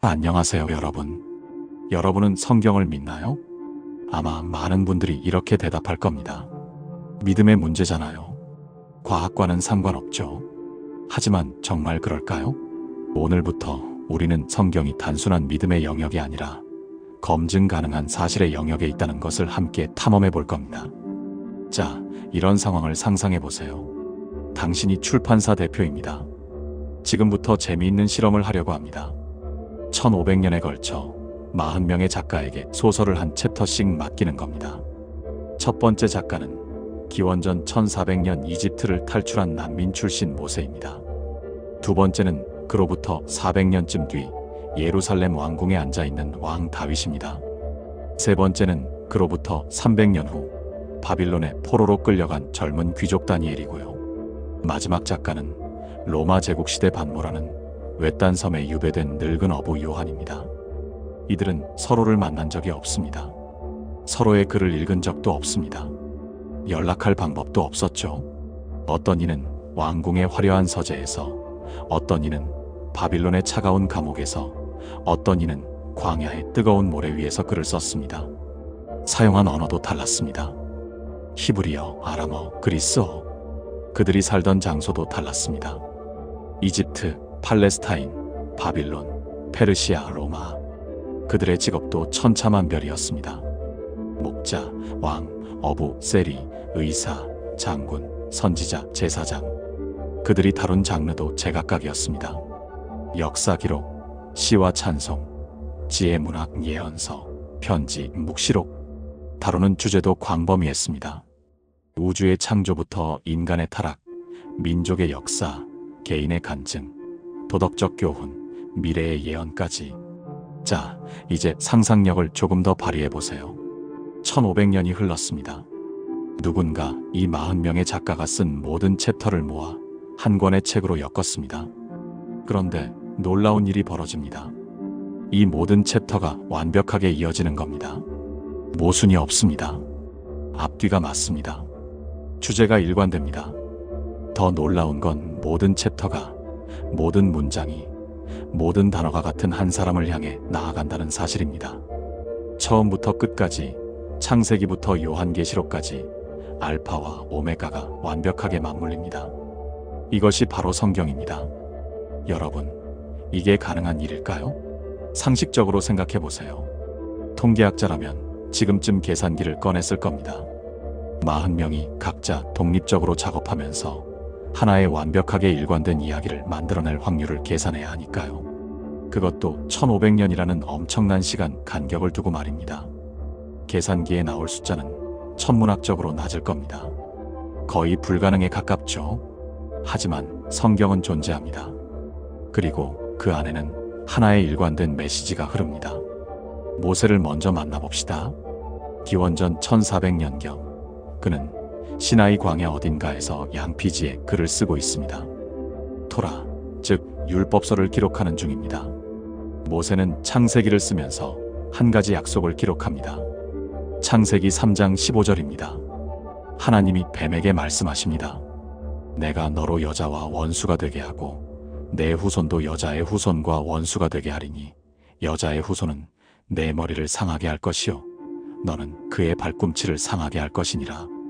안녕하세요, 여러분. 여러분은 성경을 믿나요? 아마 많은 분들이 이렇게 대답할 겁니다. 믿음의 문제잖아요. 과학과는 상관없죠. 하지만 정말 그럴까요? 오늘부터 우리는 성경이 단순한 믿음의 영역이 아니라 검증 가능한 사실의 영역에 있다는 것을 함께 탐험해 볼 겁니다. 자, 이런 상황을 상상해 보세요. 당신이 출판사 대표입니다. 지금부터 재미있는 실험을 하려고 합니다. 1500년에 걸쳐 40명의 작가에게 소설을 한 챕터씩 맡기는 겁니다. 첫 번째 작가는 기원전 1400년 이집트를 탈출한 난민 출신 모세입니다. 두 번째는 그로부터 400년쯤 뒤 예루살렘 왕궁에 앉아있는 왕 다윗입니다. 세 번째는 그로부터 300년 후 바빌론의 포로로 끌려간 젊은 귀족 다니엘이고요. 마지막 작가는 로마 제국시대 반모라는 외딴 섬에 유배된 늙은 어부 요한입니다. 이들은 서로를 만난 적이 없습니다. 서로의 글을 읽은 적도 없습니다. 연락할 방법도 없었죠. 어떤 이는 왕궁의 화려한 서재에서, 어떤 이는 바빌론의 차가운 감옥에서, 어떤 이는 광야의 뜨거운 모래 위에서 글을 썼습니다. 사용한 언어도 달랐습니다. 히브리어, 아람어, 그리스어. 그들이 살던 장소도 달랐습니다. 이집트, 팔레스타인, 바빌론, 페르시아, 로마. 그들의 직업도 천차만별이었습니다. 목자, 왕, 어부, 세리, 의사, 장군, 선지자, 제사장. 그들이 다룬 장르도 제각각이었습니다. 역사 기록, 시와 찬송, 지혜 문학, 예언서, 편지, 묵시록. 다루는 주제도 광범위했습니다. 우주의 창조부터 인간의 타락, 민족의 역사, 개인의 간증, 도덕적 교훈, 미래의 예언까지. 자, 이제 상상력을 조금 더 발휘해보세요. 1500년이 흘렀습니다. 누군가 이 40명의 작가가 쓴 모든 챕터를 모아 한 권의 책으로 엮었습니다. 그런데 놀라운 일이 벌어집니다. 이 모든 챕터가 완벽하게 이어지는 겁니다. 모순이 없습니다. 앞뒤가 맞습니다. 주제가 일관됩니다. 더 놀라운 건 모든 챕터가, 모든 문장이, 모든 단어가 같은 한 사람을 향해 나아간다는 사실입니다. 처음부터 끝까지, 창세기부터 요한계시록까지 알파와 오메가가 완벽하게 맞물립니다. 이것이 바로 성경입니다. 여러분, 이게 가능한 일일까요? 상식적으로 생각해 보세요. 통계학자라면 지금쯤 계산기를 꺼냈을 겁니다. 40명이 각자 독립적으로 작업하면서 하나의 완벽하게 일관된 이야기를 만들어낼 확률을 계산해야 하니까요. 그것도 1500년이라는 엄청난 시간 간격을 두고 말입니다. 계산기에 나올 숫자는 천문학적으로 낮을 겁니다. 거의 불가능에 가깝죠. 하지만 성경은 존재합니다. 그리고 그 안에는 하나의 일관된 메시지가 흐릅니다. 모세를 먼저 만나봅시다. 기원전 1400년경 그는 시나이 광야 어딘가에서 양피지에 글을 쓰고 있습니다. 토라, 즉 율법서를 기록하는 중입니다. 모세는 창세기를 쓰면서 한 가지 약속을 기록합니다. 창세기 3장 15절입니다. 하나님이 뱀에게 말씀하십니다. 내가 너로 여자와 원수가 되게 하고 내 후손도 여자의 후손과 원수가 되게 하리니 여자의 후손은 내 머리를 상하게 할 것이요 너는 그의 발꿈치를 상하게 할 것이니라.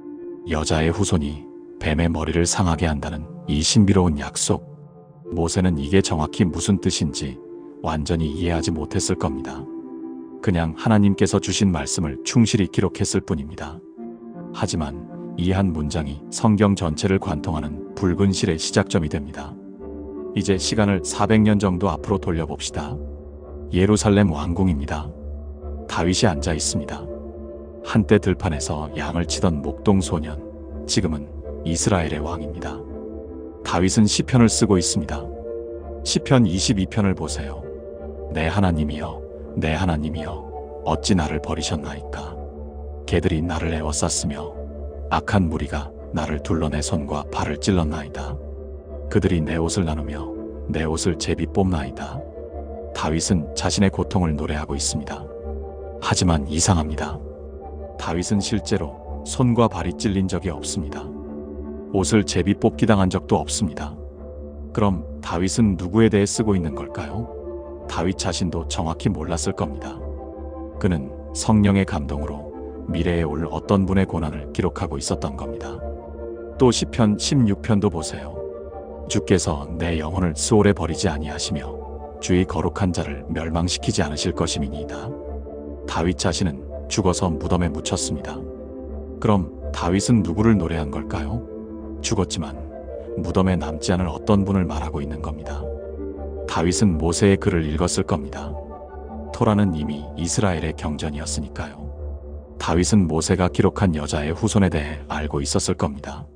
여자의 후손이 뱀의 머리를 상하게 한다는 이 신비로운 약속. 모세는 이게 정확히 무슨 뜻인지 완전히 이해하지 못했을 겁니다. 그냥 하나님께서 주신 말씀을 충실히 기록했을 뿐입니다. 하지만 이 한 문장이 성경 전체를 관통하는 붉은 실의 시작점이 됩니다. 이제 시간을 400년 정도 앞으로 돌려봅시다. 예루살렘 왕궁입니다. 다윗이 앉아 있습니다. 한때 들판에서 양을 치던 목동 소년, 지금은 이스라엘의 왕입니다. 다윗은 시편을 쓰고 있습니다. 시편 22편을 보세요. 내 하나님이여, 내 하나님이여, 어찌 나를 버리셨나이까. 개들이 나를 에워쌌으며 악한 무리가 나를 둘러 내 손과 발을 찔렀나이다. 그들이 내 옷을 나누며 내 옷을 제비 뽑나이다. 다윗은 자신의 고통을 노래하고 있습니다. 하지만 이상합니다. 다윗은 실제로 손과 발이 찔린 적이 없습니다. 옷을 제비 뽑기 당한 적도 없습니다. 그럼 다윗은 누구에 대해 쓰고 있는 걸까요? 다윗 자신도 정확히 몰랐을 겁니다. 그는 성령의 감동으로 미래에 올 어떤 분의 고난을 기록하고 있었던 겁니다. 또 시편 16편도 보세요. 주께서 내 영혼을 수월에 버리지 아니하시며 주의 거룩한 자를 멸망시키지 않으실 것임이니이다. 다윗 자신은 죽어서 무덤에 묻혔습니다. 그럼 다윗은 누구를 노래한 걸까요? 죽었지만 무덤에 남지 않을 어떤 분을 말하고 있는 겁니다. 다윗은 모세의 글을 읽었을 겁니다. 토라는 이미 이스라엘의 경전이었으니까요. 다윗은 모세가 기록한 여자의 후손에 대해 알고 있었을 겁니다.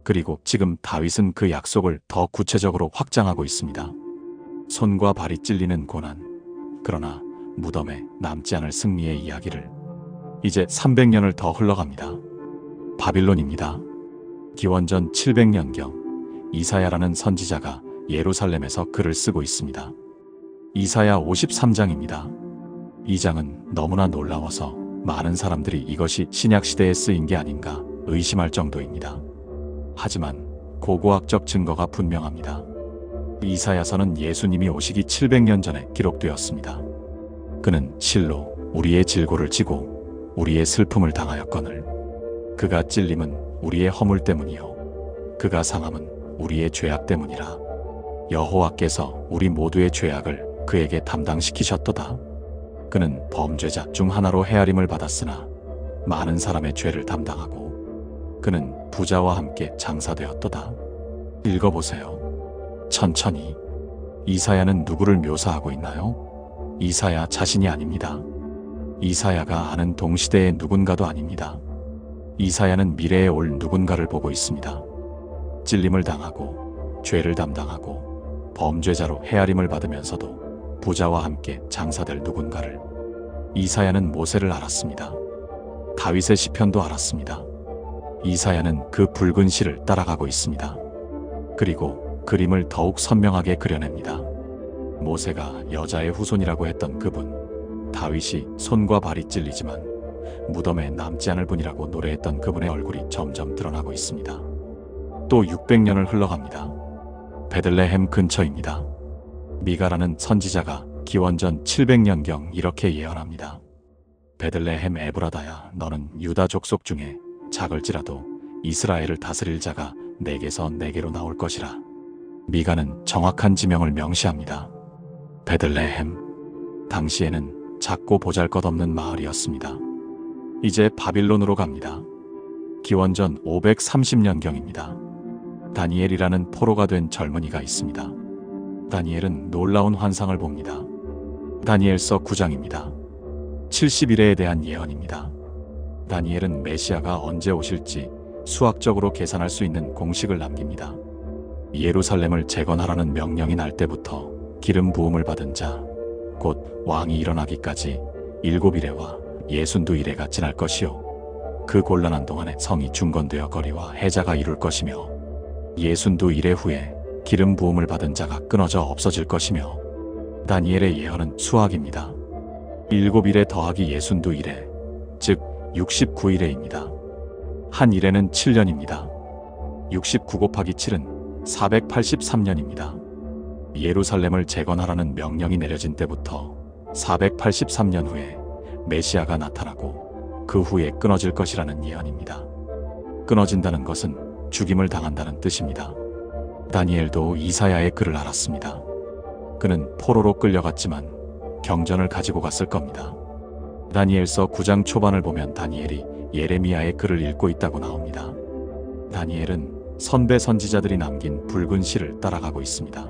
그리고 지금 다윗은 그 약속을 더 구체적으로 확장하고 있습니다. 손과 발이 찔리는 고난, 그러나 무덤에 남지 않을 승리의 이야기를. 이제 300년을 더 흘러갑니다. 바빌론입니다. 기원전 700년경 이사야라는 선지자가 예루살렘에서 글을 쓰고 있습니다. 이사야 53장입니다. 이 장은 너무나 놀라워서 많은 사람들이 이것이 신약시대에 쓰인 게 아닌가 의심할 정도입니다. 하지만 고고학적 증거가 분명합니다. 이사야서는 예수님이 오시기 700년 전에 기록되었습니다. 그는 실로 우리의 질고를 지고 우리의 슬픔을 당하였거늘 그가 찔림은 우리의 허물 때문이요 그가 상함은 우리의 죄악 때문이라. 여호와께서 우리 모두의 죄악을 그에게 담당시키셨도다. 그는 범죄자 중 하나로 헤아림을 받았으나 많은 사람의 죄를 담당하고 그는 부자와 함께 장사되었도다. 읽어보세요. 천천히. 이사야는 누구를 묘사하고 있나요? 이사야 자신이 아닙니다. 이사야가 아는 동시대의 누군가도 아닙니다. 이사야는 미래에 올 누군가를 보고 있습니다. 찔림을 당하고 죄를 담당하고 범죄자로 헤아림을 받으면서도 부자와 함께 장사될 누군가를. 이사야는 모세를 알았습니다. 다윗의 시편도 알았습니다. 이사야는 그 붉은 실을 따라가고 있습니다. 그리고 그림을 더욱 선명하게 그려냅니다. 모세가 여자의 후손이라고 했던 그분, 다윗이 손과 발이 찔리지만 무덤에 남지 않을 분이라고 노래했던 그분의 얼굴이 점점 드러나고 있습니다. 또 600년을 흘러갑니다. 베들레헴 근처입니다. 미가라는 선지자가 기원전 700년경 이렇게 예언합니다. 베들레헴 에브라다야, 너는 유다 족속 중에 작을지라도 이스라엘을 다스릴 자가 내게서 내게로 나올 것이라. 미가는 정확한 지명을 명시합니다. 베들레헴. 당시에는 작고 보잘것없는 마을이었습니다. 이제 바빌론으로 갑니다. 기원전 530년경입니다. 다니엘이라는 포로가 된 젊은이가 있습니다. 다니엘은 놀라운 환상을 봅니다. 다니엘서 9장입니다. 70일에 대한 예언입니다. 다니엘은 메시아가 언제 오실지 수학적으로 계산할 수 있는 공식을 남깁니다. 예루살렘을 재건하라는 명령이 날 때부터 기름 부음을 받은 자, 곧 왕이 일어나기까지 7일에와 62일에가 지날 것이요 그 곤란한 동안에 성이 중건되어 거리와 해자가 이룰 것이며 62일의 후에 기름 부음을 받은 자가 끊어져 없어질 것이며. 다니엘의 예언은 수학입니다. 7일에 더하기 62일에, 즉 69일에입니다. 한 일에는 7년입니다. 69 곱하기 7은 483년입니다. 예루살렘을 재건하라는 명령이 내려진 때부터 483년 후에 메시아가 나타나고 그 후에 끊어질 것이라는 예언입니다. 끊어진다는 것은 죽임을 당한다는 뜻입니다. 다니엘도 이사야의 글을 알았습니다. 그는 포로로 끌려갔지만 경전을 가지고 갔을 겁니다. 다니엘서 9장 초반을 보면 다니엘이 예레미야의 글을 읽고 있다고 나옵니다. 다니엘은 선배 선지자들이 남긴 붉은 실을 따라가고 있습니다.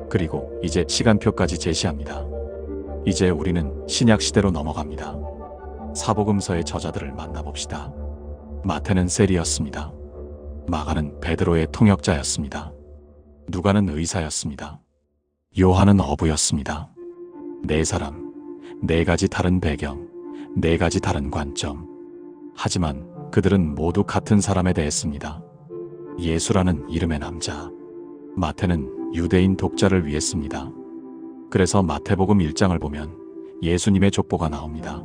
그리고 이제 시간표까지 제시합니다. 이제 우리는 신약 시대로 넘어갑니다. 사복음서의 저자들을 만나봅시다. 마태는 세리였습니다. 마가는 베드로의 통역자였습니다. 누가는 의사였습니다. 요한은 어부였습니다. 네 사람, 네 가지 다른 배경, 네 가지 다른 관점. 하지만 그들은 모두 같은 사람에 대했습니다. 예수라는 이름의 남자. 마태는 유대인 독자를 위해 씁니다. 그래서 마태복음 1장을 보면 예수님의 족보가 나옵니다.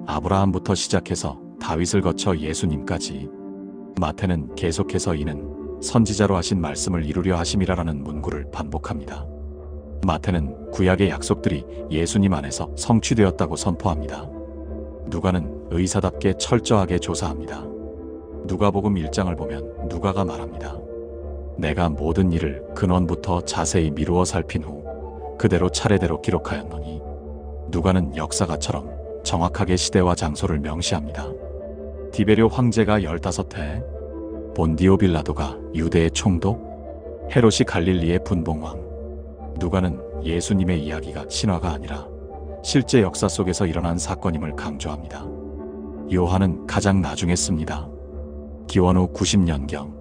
아브라함부터 시작해서 다윗을 거쳐 예수님까지. 마태는 계속해서 이는 선지자로 하신 말씀을 이루려 하심이라라는 문구를 반복합니다. 마태는 구약의 약속들이 예수님 안에서 성취되었다고 선포합니다. 누가는 의사답게 철저하게 조사합니다. 누가복음 1장을 보면 누가가 말합니다. 내가 모든 일을 근원부터 자세히 미루어 살핀 후 그대로 차례대로 기록하였노니. 누가는 역사가처럼 정확하게 시대와 장소를 명시합니다. 디베료 황제가 15해, 본디오 빌라도가 유대의 총독, 헤롯이 갈릴리의 분봉왕. 누가는 예수님의 이야기가 신화가 아니라 실제 역사 속에서 일어난 사건임을 강조합니다. 요한은 가장 나중에 씁니다. 기원 후 90년경,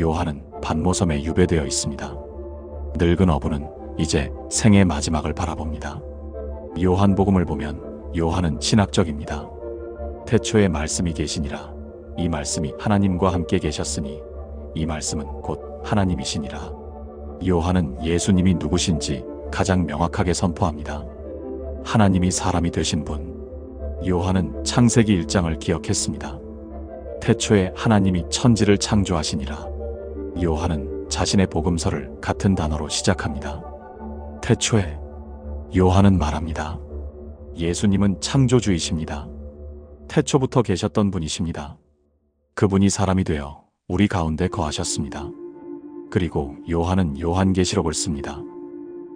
요한은 반모섬에 유배되어 있습니다. 늙은 어부는 이제 생의 마지막을 바라봅니다. 요한복음을 보면 요한은 신학적입니다. 태초에 말씀이 계시니라. 이 말씀이 하나님과 함께 계셨으니 이 말씀은 곧 하나님이시니라. 요한은 예수님이 누구신지 가장 명확하게 선포합니다. 하나님이 사람이 되신 분. 요한은 창세기 1장을 기억했습니다. 태초에 하나님이 천지를 창조하시니라. 요한은 자신의 복음서를 같은 단어로 시작합니다. 태초에. 요한은 말합니다. 예수님은 창조주이십니다. 태초부터 계셨던 분이십니다. 그분이 사람이 되어 우리 가운데 거하셨습니다. 그리고 요한은 요한계시록을 씁니다.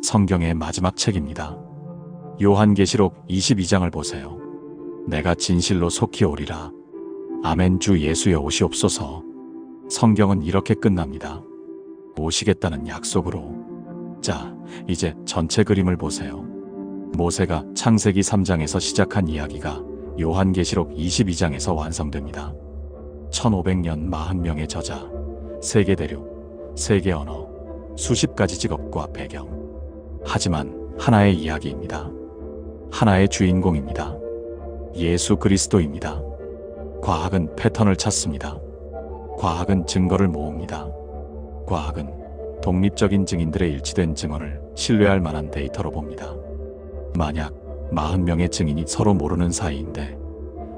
성경의 마지막 책입니다. 요한계시록 22장을 보세요. 내가 진실로 속히 오리라. 아멘. 주 예수여 오시옵소서. 성경은 이렇게 끝납니다. 오시겠다는 약속으로. 자, 이제 전체 그림을 보세요. 모세가 창세기 3장에서 시작한 이야기가 요한계시록 22장에서 완성됩니다. 1500년 40명의 저자, 세계 대륙, 세계 언어, 수십 가지 직업과 배경. 하지만 하나의 이야기입니다. 하나의 주인공입니다. 예수 그리스도입니다. 과학은 패턴을 찾습니다. 과학은 증거를 모읍니다. 과학은 독립적인 증인들의 일치된 증언을 신뢰할 만한 데이터로 봅니다. 만약 40명의 증인이 서로 모르는 사이인데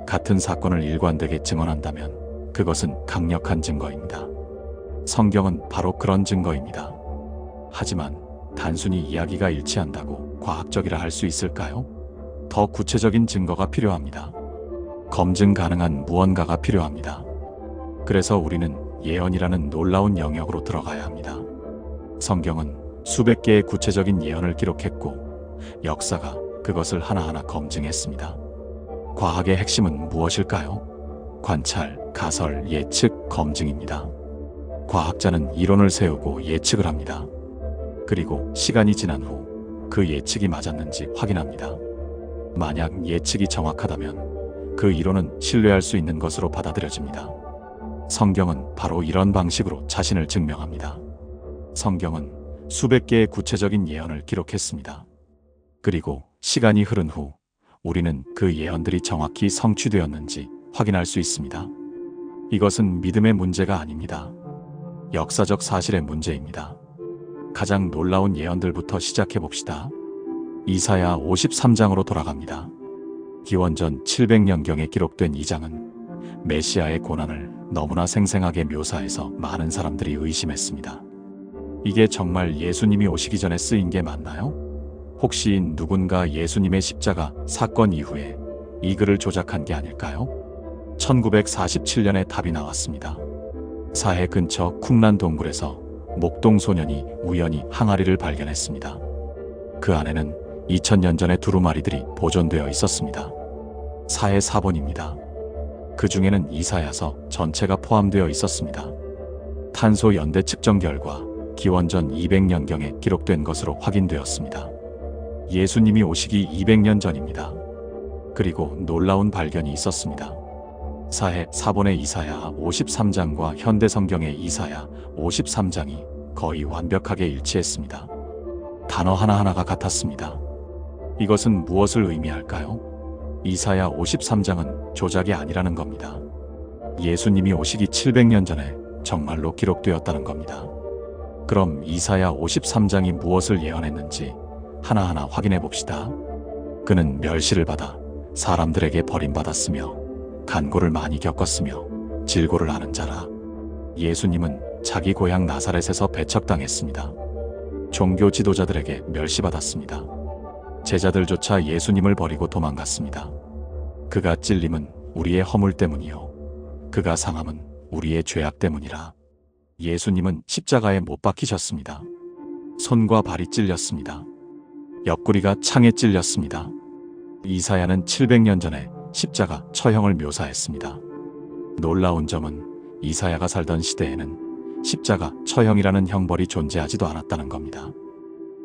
같은 사건을 일관되게 증언한다면 그것은 강력한 증거입니다. 성경은 바로 그런 증거입니다. 하지만 단순히 이야기가 일치한다고 과학적이라 할 수 있을까요? 더 구체적인 증거가 필요합니다. 검증 가능한 무언가가 필요합니다. 그래서 우리는 예언이라는 놀라운 영역으로 들어가야 합니다. 성경은 수백 개의 구체적인 예언을 기록했고 역사가 그것을 하나하나 검증했습니다. 과학의 핵심은 무엇일까요? 관찰, 가설, 예측, 검증입니다. 과학자는 이론을 세우고 예측을 합니다. 그리고 시간이 지난 후 그 예측이 맞았는지 확인합니다. 만약 예측이 정확하다면 그 이론은 신뢰할 수 있는 것으로 받아들여집니다. 성경은 바로 이런 방식으로 자신을 증명합니다. 성경은 수백 개의 구체적인 예언을 기록했습니다. 그리고 시간이 흐른 후 우리는 그 예언들이 정확히 성취되었는지 확인할 수 있습니다. 이것은 믿음의 문제가 아닙니다. 역사적 사실의 문제입니다. 가장 놀라운 예언들부터 시작해 봅시다. 이사야 53장으로 돌아갑니다. 기원전 700년경에 기록된 이 장은 메시아의 고난을 너무나 생생하게 묘사해서 많은 사람들이 의심했습니다. 이게 정말 예수님이 오시기 전에 쓰인 게 맞나요? 혹시 누군가 예수님의 십자가 사건 이후에 이 글을 조작한 게 아닐까요? 1947년에 답이 나왔습니다. 사해 근처 쿰란 동굴에서 목동 소년이 우연히 항아리를 발견했습니다. 그 안에는 2000년 전의 두루마리들이 보존되어 있었습니다. 사해 4번입니다. 그 중에는 이사야서 전체가 포함되어 있었습니다. 탄소 연대 측정 결과 기원전 200년경에 기록된 것으로 확인되었습니다. 예수님이 오시기 200년 전입니다. 그리고 놀라운 발견이 있었습니다. 사해 4번의 이사야 53장과 현대 성경의 이사야 53장이 거의 완벽하게 일치했습니다. 단어 하나하나가 같았습니다. 이것은 무엇을 의미할까요? 이사야 53장은 조작이 아니라는 겁니다. 예수님이 오시기 700년 전에 정말로 기록되었다는 겁니다. 그럼 이사야 53장이 무엇을 예언했는지 하나하나 확인해 봅시다. 그는 멸시를 받아 사람들에게 버림받았으며 간고를 많이 겪었으며 질고를 아는 자라. 예수님은 자기 고향 나사렛에서 배척당했습니다. 종교 지도자들에게 멸시받았습니다. 제자들조차 예수님을 버리고 도망갔습니다. 그가 찔림은 우리의 허물 때문이요, 그가 상함은 우리의 죄악 때문이라. 예수님은 십자가에 못 박히셨습니다. 손과 발이 찔렸습니다. 옆구리가 창에 찔렸습니다. 이사야는 700년 전에 십자가 처형을 묘사했습니다. 놀라운 점은 이사야가 살던 시대에는 십자가 처형이라는 형벌이 존재하지도 않았다는 겁니다.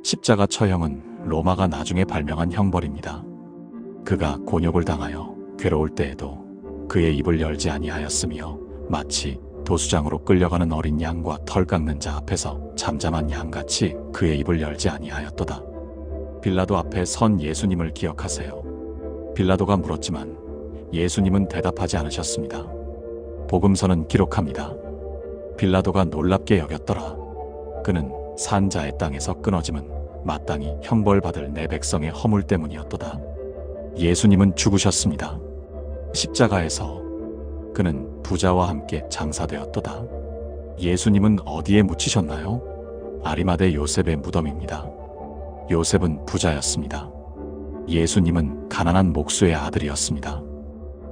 십자가 처형은 로마가 나중에 발명한 형벌입니다. 그가 곤욕을 당하여 괴로울 때에도 그의 입을 열지 아니하였으며 마치 도수장으로 끌려가는 어린 양과 털 깎는 자 앞에서 잠잠한 양같이 그의 입을 열지 아니하였도다. 빌라도 앞에 선 예수님을 기억하세요. 빌라도가 물었지만 예수님은 대답하지 않으셨습니다. 복음서는 기록합니다. 빌라도가 놀랍게 여겼더라. 그는 산 자의 땅에서 끊어짐은 마땅히 형벌받을 내 백성의 허물 때문이었도다. 예수님은 죽으셨습니다. 십자가에서 그는 부자와 함께 장사되었도다. 예수님은 어디에 묻히셨나요? 아리마대 요셉의 무덤입니다. 요셉은 부자였습니다. 예수님은 가난한 목수의 아들이었습니다.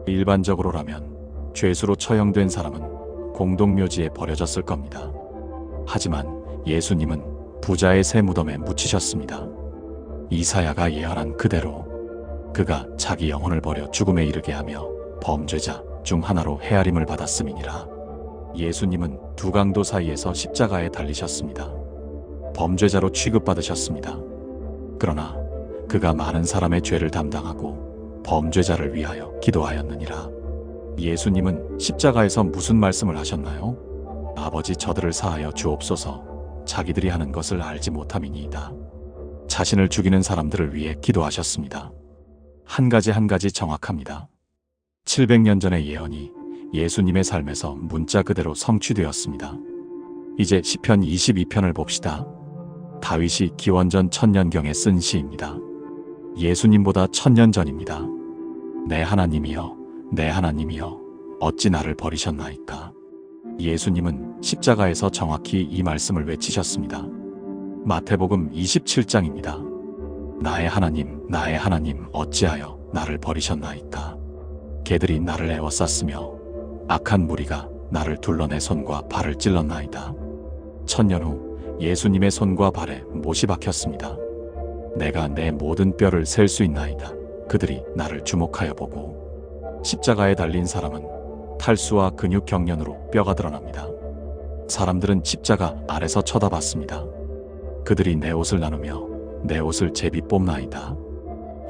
일반적으로라면 죄수로 처형된 사람은 공동묘지에 버려졌을 겁니다. 하지만 예수님은 부자의 새 무덤에 묻히셨습니다. 이사야가 예언한 그대로 그가 자기 영혼을 버려 죽음에 이르게 하며 범죄자 중 하나로 헤아림을 받았음이니라. 예수님은 두 강도 사이에서 십자가에 달리셨습니다. 범죄자로 취급받으셨습니다. 그러나 그가 많은 사람의 죄를 담당하고 범죄자를 위하여 기도하였느니라. 예수님은 십자가에서 무슨 말씀을 하셨나요? 아버지, 저들을 사하여 주옵소서, 자기들이 하는 것을 알지 못함이니이다. 자신을 죽이는 사람들을 위해 기도하셨습니다. 한 가지 정확합니다. 700년 전의 예언이 예수님의 삶에서 문자 그대로 성취되었습니다. 이제 시편 22편을 봅시다. 다윗이 기원전 1000년경에 쓴 시입니다. 예수님보다 1000년 전입니다. 내 하나님이여, 내 하나님이여, 어찌 나를 버리셨나이까. 예수님은 십자가에서 정확히 이 말씀을 외치셨습니다. 마태복음 27장입니다. 나의 하나님, 나의 하나님, 어찌하여 나를 버리셨나이까. 개들이 나를 에워쌌으며 악한 무리가 나를 둘러 내 손과 발을 찔렀나이다. 1000년 후 예수님의 손과 발에 못이 박혔습니다. 내가 내 모든 뼈를 셀 수 있나이다. 그들이 나를 주목하여 보고. 십자가에 달린 사람은 탈수와 근육 경련으로 뼈가 드러납니다. 사람들은 십자가 아래서 쳐다봤습니다. 그들이 내 옷을 나누며 내 옷을 제비 뽑나이다.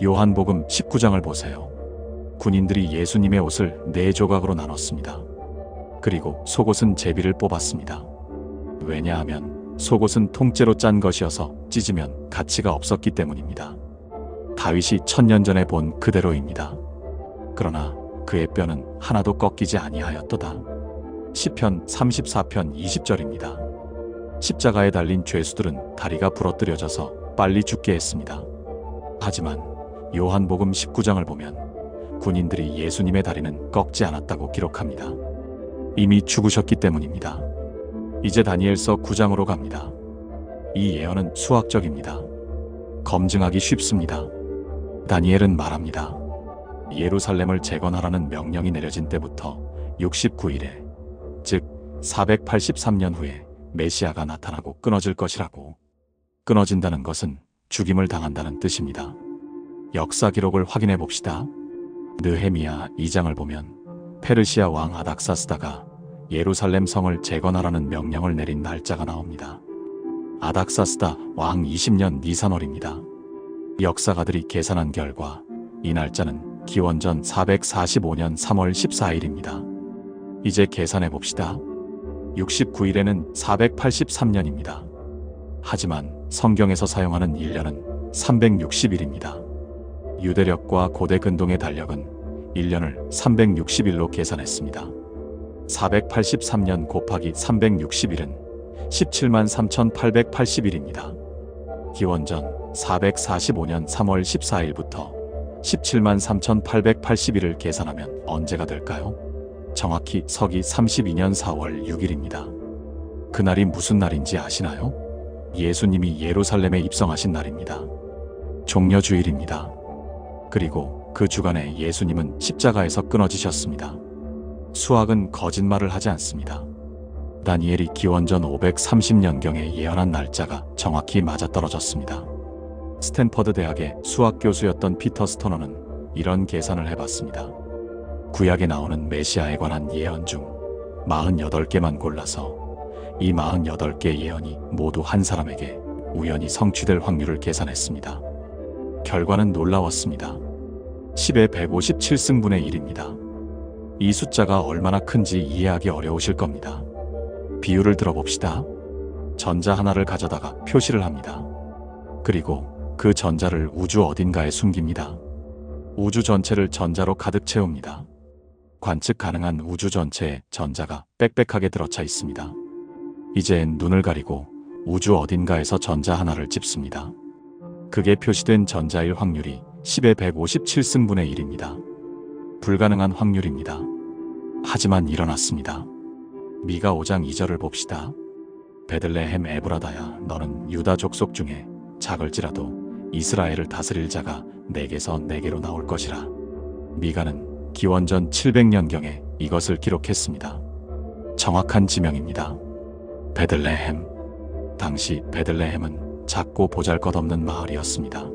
요한복음 19장을 보세요. 군인들이 예수님의 옷을 4조각으로 나눴습니다. 그리고 속옷은 제비를 뽑았습니다. 왜냐하면 속옷은 통째로 짠 것이어서 찢으면 가치가 없었기 때문입니다. 다윗이 1000년 전에 본 그대로입니다. 그러나 그의 뼈는 하나도 꺾이지 아니하였도다. 시편 34편 20절입니다. 십자가에 달린 죄수들은 다리가 부러뜨려져서 빨리 죽게 했습니다. 하지만 요한복음 19장을 보면 군인들이 예수님의 다리는 꺾지 않았다고 기록합니다. 이미 죽으셨기 때문입니다. 이제 다니엘서 9장으로 갑니다. 이 예언은 수학적입니다. 검증하기 쉽습니다. 다니엘은 말합니다. 예루살렘을 재건하라는 명령이 내려진 때부터 69일에, 즉 483년 후에 메시아가 나타나고 끊어질 것이라고. 끊어진다는 것은 죽임을 당한다는 뜻입니다. 역사 기록을 확인해 봅시다. 느헤미야 2장을 보면 페르시아 왕 아닥사스다가 예루살렘 성을 재건하라는 명령을 내린 날짜가 나옵니다. 아닥사스다 왕 20년 니산월입니다. 역사가들이 계산한 결과 이 날짜는 기원전 445년 3월 14일입니다. 이제 계산해 봅시다. 69일에는 483년입니다. 하지만 성경에서 사용하는 1년은 360일입니다. 유대력과 고대 근동의 달력은 1년을 360일로 계산했습니다. 483년 곱하기 360일은 17만 3880일입니다. 기원전 445년 3월 14일부터 17만 3880일을 계산하면 언제가 될까요? 정확히 서기 32년 4월 6일입니다. 그날이 무슨 날인지 아시나요? 예수님이 예루살렘에 입성하신 날입니다. 종려주일입니다. 그리고 그 주간에 예수님은 십자가에서 끊어지셨습니다. 수학은 거짓말을 하지 않습니다. 다니엘이 기원전 530년경에 예언한 날짜가 정확히 맞아떨어졌습니다. 스탠퍼드 대학의 수학 교수였던 피터 스토너는 이런 계산을 해봤습니다. 구약에 나오는 메시아에 관한 예언 중 48개만 골라서 이 48개 예언이 모두 한 사람에게 우연히 성취될 확률을 계산했습니다. 결과는 놀라웠습니다. 10의 157승분의 1입니다. 이 숫자가 얼마나 큰지 이해하기 어려우실 겁니다. 비유를 들어봅시다. 전자 하나를 가져다가 표시를 합니다. 그리고 그 전자를 우주 어딘가에 숨깁니다. 우주 전체를 전자로 가득 채웁니다. 관측 가능한 우주 전체에 전자가 빽빽하게 들어차 있습니다. 이제 눈을 가리고 우주 어딘가에서 전자 하나를 찝습니다. 그게 표시된 전자일 확률이 10의 157승분의 1입니다. 불가능한 확률입니다. 하지만 일어났습니다. 미가 5장 2절을 봅시다. 베들레헴 에브라다야, 너는 유다 족속 중에 작을지라도 이스라엘을 다스릴 자가 내게서 내게로 나올 것이라. 미가는 기원전 700년경에 이것을 기록했습니다. 정확한 지명입니다. 베들레헴. 당시 베들레헴은 작고 보잘것없는 마을이었습니다.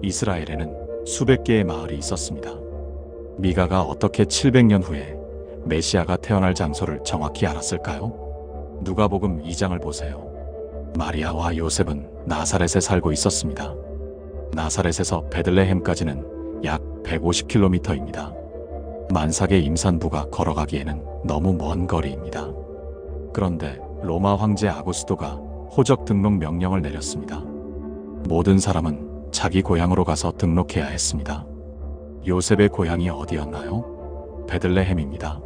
이스라엘에는 수백 개의 마을이 있었습니다. 미가가 어떻게 700년 후에 메시아가 태어날 장소를 정확히 알았을까요? 누가복음 2장을 보세요. 마리아와 요셉은 나사렛에 살고 있었습니다. 나사렛에서 베들레헴까지는 약 150km입니다. 만삭의 임산부가 걸어가기에는 너무 먼 거리입니다. 그런데 로마 황제 아구스토가 호적 등록 명령을 내렸습니다. 모든 사람은 자기 고향으로 가서 등록해야 했습니다. 요셉의 고향이 어디였나요? 베들레헴입니다.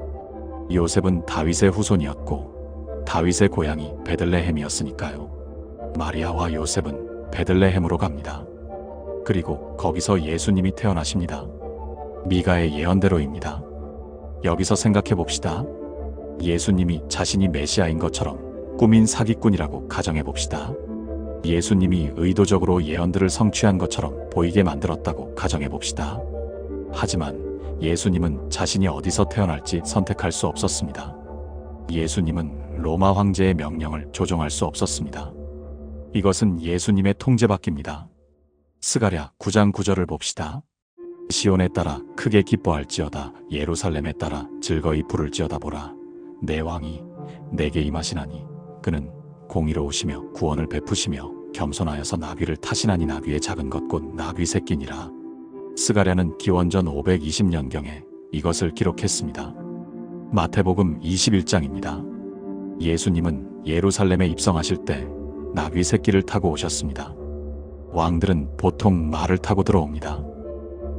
요셉은 다윗의 후손이었고 다윗의 고향이 베들레헴이었으니까요. 마리아와 요셉은 베들레헴으로 갑니다. 그리고 거기서 예수님이 태어나십니다. 미가의 예언대로입니다. 여기서 생각해 봅시다. 예수님이 자신이 메시아인 것처럼 꾸민 사기꾼이라고 가정해 봅시다. 예수님이 의도적으로 예언들을 성취한 것처럼 보이게 만들었다고 가정해 봅시다. 하지만 예수님은 자신이 어디서 태어날지 선택할 수 없었습니다. 예수님은 로마 황제의 명령을 조종할 수 없었습니다. 이것은 예수님의 통제 밖입니다. 스가랴 9장 9절을 봅시다. 시온에 따라 크게 기뻐할지어다, 예루살렘에 따라 즐거이 부를지어다. 보라, 내 왕이 내게 임하시나니 그는 공의로우시며 구원을 베푸시며 겸손하여서 나귀를 타시나니 나귀의 작은 것 곧 나귀 새끼니라. 스가랴는 기원전 520년경에 이것을 기록했습니다. 마태복음 21장입니다. 예수님은 예루살렘에 입성하실 때 나귀 새끼를 타고 오셨습니다. 왕들은 보통 말을 타고 들어옵니다.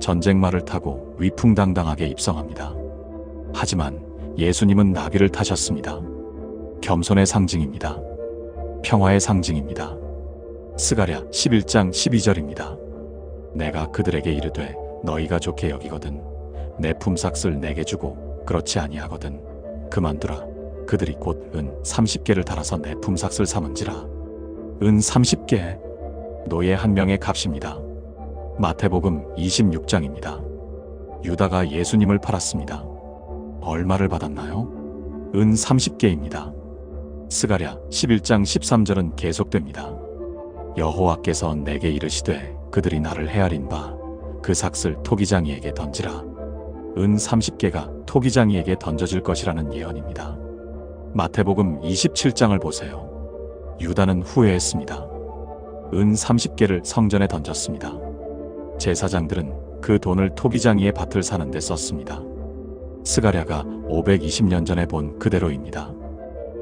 전쟁말을 타고 위풍당당하게 입성합니다. 하지만 예수님은 나귀를 타셨습니다. 겸손의 상징입니다. 평화의 상징입니다. 스가랴 11장 12절입니다. 내가 그들에게 이르되 너희가 좋게 여기거든 내 품삯을 내게 주고 그렇지 아니하거든 그만두라. 그들이 곧 은 30개를 달아서 내 품삯을 삼은지라. 은 30개, 노예 한 명의 값입니다. 마태복음 26장입니다. 유다가 예수님을 팔았습니다. 얼마를 받았나요? 은 30개입니다. 스가랴 11장 13절은 계속됩니다. 여호와께서 내게 이르시되 그들이 나를 헤아린 바 그 삭슬 토기장이에게 던지라. 은 30개가 토기장이에게 던져질 것이라는 예언입니다. 마태복음 27장을 보세요. 유다는 후회했습니다. 은 30개를 성전에 던졌습니다. 제사장들은 그 돈을 토기장이의 밭을 사는 데 썼습니다. 스가랴가 520년 전에 본 그대로입니다.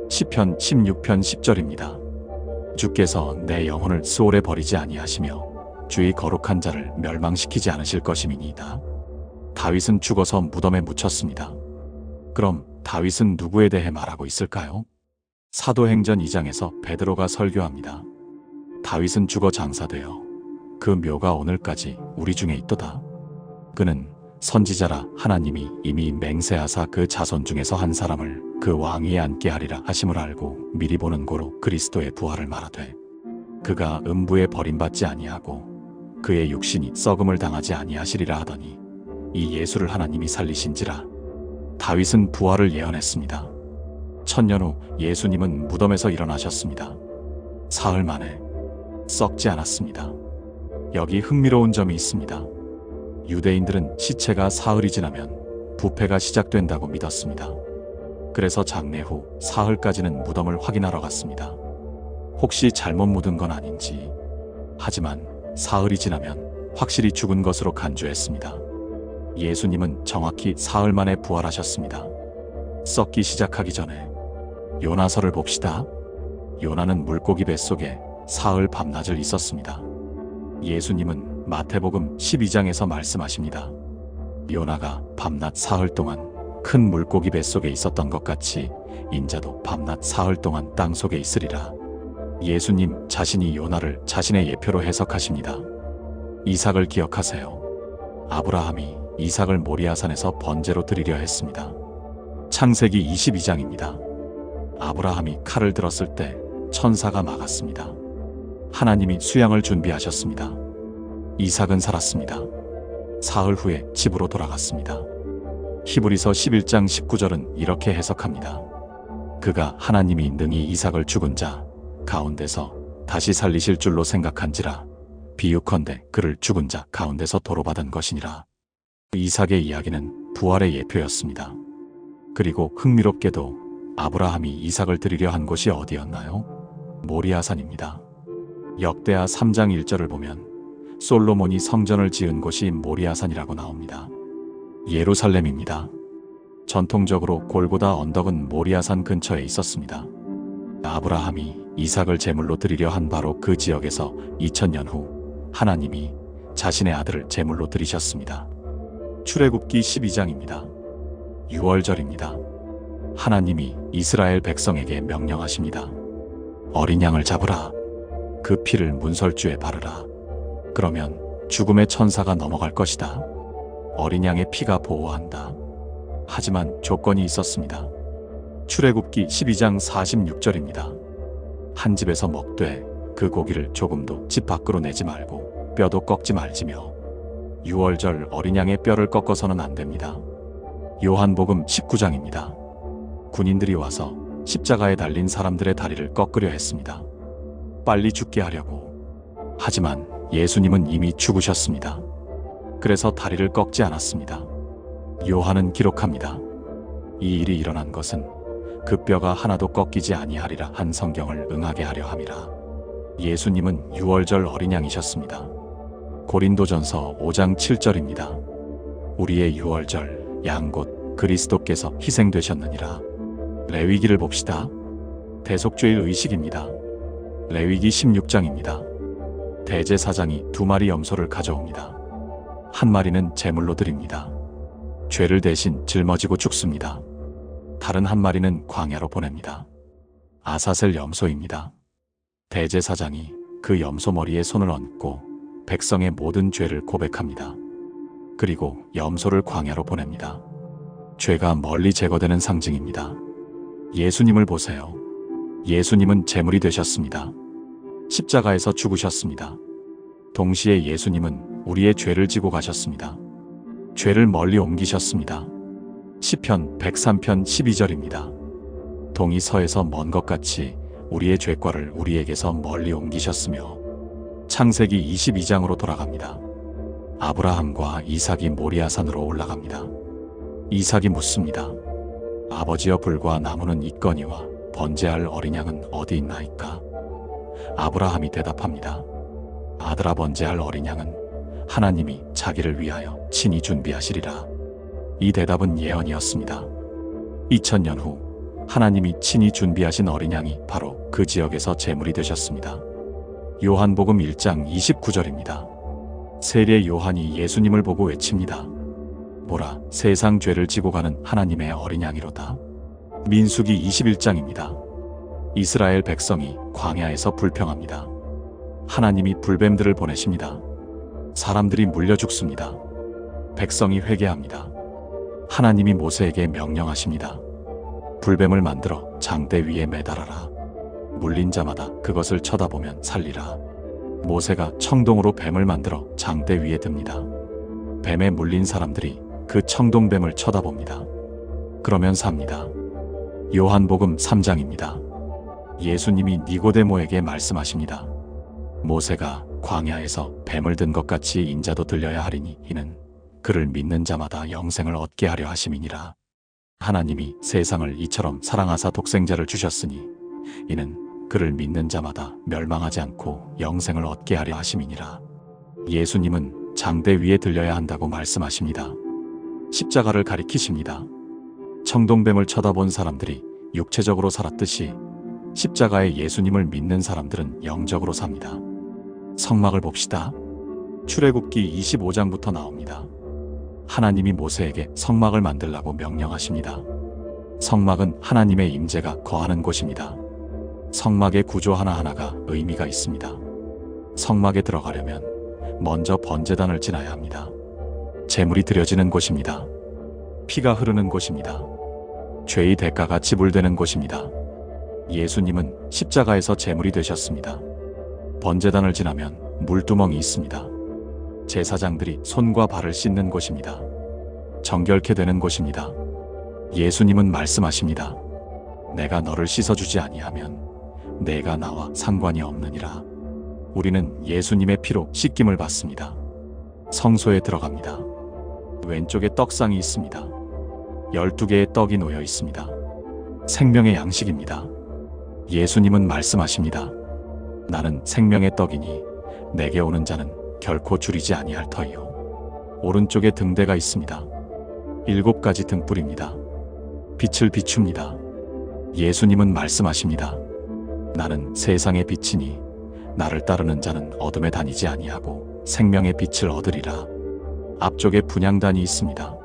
시편 16편 10절입니다. 주께서 내 영혼을 수월에 버리지 아니하시며 주의 거룩한 자를 멸망시키지 않으실 것임이니이다. 다윗은 죽어서 무덤에 묻혔습니다. 그럼 다윗은 누구에 대해 말하고 있을까요? 사도행전 2장에서 베드로가 설교합니다. 다윗은 죽어 장사되어 그 묘가 오늘까지 우리 중에 있도다. 그는 선지자라 하나님이 이미 맹세하사 그 자손 중에서 한 사람을 그 왕위에 앉게 하리라 하심을 알고 미리 보는 고로 그리스도의 부활을 말하되 그가 음부에 버림받지 아니하고 그의 육신이 썩음을 당하지 아니하시리라 하더니 이 예수를 하나님이 살리신지라. 다윗은 부활을 예언했습니다. 1000년 후 예수님은 무덤에서 일어나셨습니다. 사흘 만에 썩지 않았습니다. 여기 흥미로운 점이 있습니다. 유대인들은 시체가 사흘이 지나면 부패가 시작된다고 믿었습니다. 그래서 장례 후 사흘까지는 무덤을 확인하러 갔습니다. 혹시 잘못 묻은 건 아닌지. 하지만 사흘이 지나면 확실히 죽은 것으로 간주했습니다. 예수님은 정확히 사흘 만에 부활하셨습니다. 썩기 시작하기 전에 요나서를 봅시다. 요나는 물고기 뱃속에 사흘 밤낮을 있었습니다. 예수님은 마태복음 12장에서 말씀하십니다. 요나가 밤낮 사흘 동안 큰 물고기 뱃속에 있었던 것 같이 인자도 밤낮 사흘 동안 땅 속에 있으리라. 예수님 자신이 요나를 자신의 예표로 해석하십니다. 이삭을 기억하세요. 아브라함이 이삭을 모리아산에서 번제로 드리려 했습니다. 창세기 22장입니다. 아브라함이 칼을 들었을 때 천사가 막았습니다. 하나님이 수양을 준비하셨습니다. 이삭은 살았습니다. 사흘 후에 집으로 돌아갔습니다. 히브리서 11장 19절은 이렇게 해석합니다. 그가 하나님이 능히 이삭을 죽은 자 가운데서 다시 살리실 줄로 생각한지라. 비유컨대 그를 죽은 자 가운데서 도로받은 것이니라. 이삭의 이야기는 부활의 예표였습니다. 그리고 흥미롭게도 아브라함이 이삭을 드리려 한 곳이 어디였나요? 모리아산입니다. 역대하 3장 1절을 보면 솔로몬이 성전을 지은 곳이 모리아산이라고 나옵니다. 예루살렘입니다. 전통적으로 골고다 언덕은 모리아산 근처에 있었습니다. 아브라함이 이삭을 제물로 드리려 한 바로 그 지역에서 2000년 후 하나님이 자신의 아들을 제물로 드리셨습니다. 출애굽기 12장입니다. 6월절입니다. 하나님이 이스라엘 백성에게 명령하십니다. 어린 양을 잡으라. 그 피를 문설주에 바르라. 그러면 죽음의 천사가 넘어갈 것이다. 어린 양의 피가 보호한다. 하지만 조건이 있었습니다. 출애굽기 12장 46절입니다. 한 집에서 먹되 그 고기를 조금도 집 밖으로 내지 말고 뼈도 꺾지 말지며 6월절 어린 양의 뼈를 꺾어서는 안 됩니다. 요한복음 19장입니다. 군인들이 와서 십자가에 달린 사람들의 다리를 꺾으려 했습니다. 빨리 죽게 하려고. 하지만 예수님은 이미 죽으셨습니다. 그래서 다리를 꺾지 않았습니다. 요한은 기록합니다. 이 일이 일어난 것은 그 뼈가 하나도 꺾이지 아니하리라 한 성경을 응하게 하려 함이라. 예수님은 6월절 어린 양이셨습니다. 고린도전서 5장 7절입니다. 우리의 6월절 양 곧 그리스도께서 희생되셨느니라. 레위기를 봅시다. 대속죄의 의식입니다. 레위기 16장입니다. 대제사장이 2마리 염소를 가져옵니다. 한 마리는 제물로 드립니다. 죄를 대신 짊어지고 죽습니다. 다른 한 마리는 광야로 보냅니다. 아사셀 염소입니다. 대제사장이 그 염소 머리에 손을 얹고 백성의 모든 죄를 고백합니다. 그리고 염소를 광야로 보냅니다. 죄가 멀리 제거되는 상징입니다. 예수님을 보세요. 예수님은 제물이 되셨습니다. 십자가에서 죽으셨습니다. 동시에 예수님은 우리의 죄를 지고 가셨습니다. 죄를 멀리 옮기셨습니다. 시편 103편 12절입니다. 동이 서에서 먼 것 같이 우리의 죄과를 우리에게서 멀리 옮기셨으며 창세기 22장으로 돌아갑니다. 아브라함과 이삭이 모리아산으로 올라갑니다. 이삭이 묻습니다. 아버지여 불과 나무는 있거니와 번제할 어린 양은 어디 있나이까? 아브라함이 대답합니다. 아들아 번제할 어린 양은 하나님이 자기를 위하여 친히 준비하시리라. 이 대답은 예언이었습니다. 2000년 후 하나님이 친히 준비하신 어린 양이 바로 그 지역에서 제물이 되셨습니다. 요한복음 1장 29절입니다. 세례 요한이 예수님을 보고 외칩니다. 보라, 세상 죄를 지고 가는 하나님의 어린 양이로다. 민수기 21장입니다. 이스라엘 백성이 광야에서 불평합니다. 하나님이 불뱀들을 보내십니다. 사람들이 물려 죽습니다. 백성이 회개합니다. 하나님이 모세에게 명령하십니다. 불뱀을 만들어 장대 위에 매달아라. 물린 자마다 그것을 쳐다보면 살리라. 모세가 청동으로 뱀을 만들어 장대 위에 듭니다. 뱀에 물린 사람들이 그 청동뱀을 쳐다봅니다. 그러면 삽니다. 요한복음 3장입니다. 예수님이 니고데모에게 말씀하십니다. 모세가 광야에서 뱀을 든 것 같이 인자도 들려야 하리니 이는 그를 믿는 자마다 영생을 얻게 하려 하심이니라. 하나님이 세상을 이처럼 사랑하사 독생자를 주셨으니 이는 그를 믿는 자마다 멸망하지 않고 영생을 얻게 하려 하심이니라. 예수님은 장대 위에 들려야 한다고 말씀하십니다. 십자가를 가리키십니다. 청동뱀을 쳐다본 사람들이 육체적으로 살았듯이 십자가에 예수님을 믿는 사람들은 영적으로 삽니다. 성막을 봅시다. 출애굽기 25장부터 나옵니다. 하나님이 모세에게 성막을 만들라고 명령하십니다. 성막은 하나님의 임재가 거하는 곳입니다. 성막의 구조 하나하나가 의미가 있습니다. 성막에 들어가려면 먼저 번제단을 지나야 합니다. 제물이 드려지는 곳입니다. 피가 흐르는 곳입니다. 죄의 대가가 지불되는 곳입니다. 예수님은 십자가에서 제물이 되셨습니다. 번제단을 지나면 물두멍이 있습니다. 제사장들이 손과 발을 씻는 곳입니다. 정결케 되는 곳입니다. 예수님은 말씀하십니다. 내가 너를 씻어주지 아니하면 내가 나와 상관이 없느니라. 우리는 예수님의 피로 씻김을 받습니다. 성소에 들어갑니다. 왼쪽에 떡상이 있습니다. 12개의 떡이 놓여 있습니다. 생명의 양식입니다. 예수님은 말씀하십니다. 나는 생명의 떡이니 내게 오는 자는 결코 줄이지 아니할 터이요. 오른쪽에 등대가 있습니다. 7가지 등불입니다. 빛을 비춥니다. 예수님은 말씀하십니다. 나는 세상의 빛이니 나를 따르는 자는 어둠에 다니지 아니하고 생명의 빛을 얻으리라. 앞쪽에 분향단이 있습니다.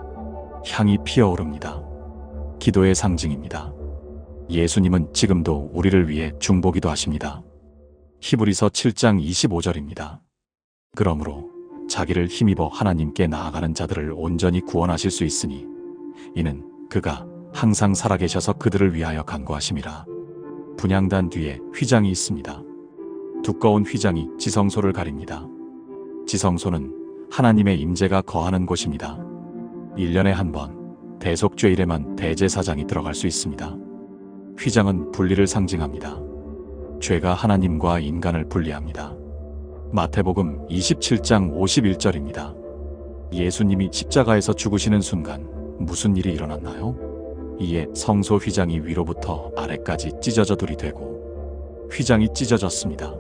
향이 피어오릅니다. 기도의 상징입니다. 예수님은 지금도 우리를 위해 중보기도 하십니다. 히브리서 7장 25절입니다. 그러므로 자기를 힘입어 하나님께 나아가는 자들을 온전히 구원하실 수 있으니 이는 그가 항상 살아계셔서 그들을 위하여 간구하심이라. 분향단 뒤에 휘장이 있습니다. 두꺼운 휘장이 지성소를 가립니다. 지성소는 하나님의 임재가 거하는 곳입니다. 1년에 한 번 대속죄일에만 대제사장이 들어갈 수 있습니다. 휘장은 분리를 상징합니다. 죄가 하나님과 인간을 분리합니다. 마태복음 27장 51절입니다. 예수님이 십자가에서 죽으시는 순간 무슨 일이 일어났나요? 이에 성소 휘장이 위로부터 아래까지 찢어져 둘이 되고 휘장이 찢어졌습니다.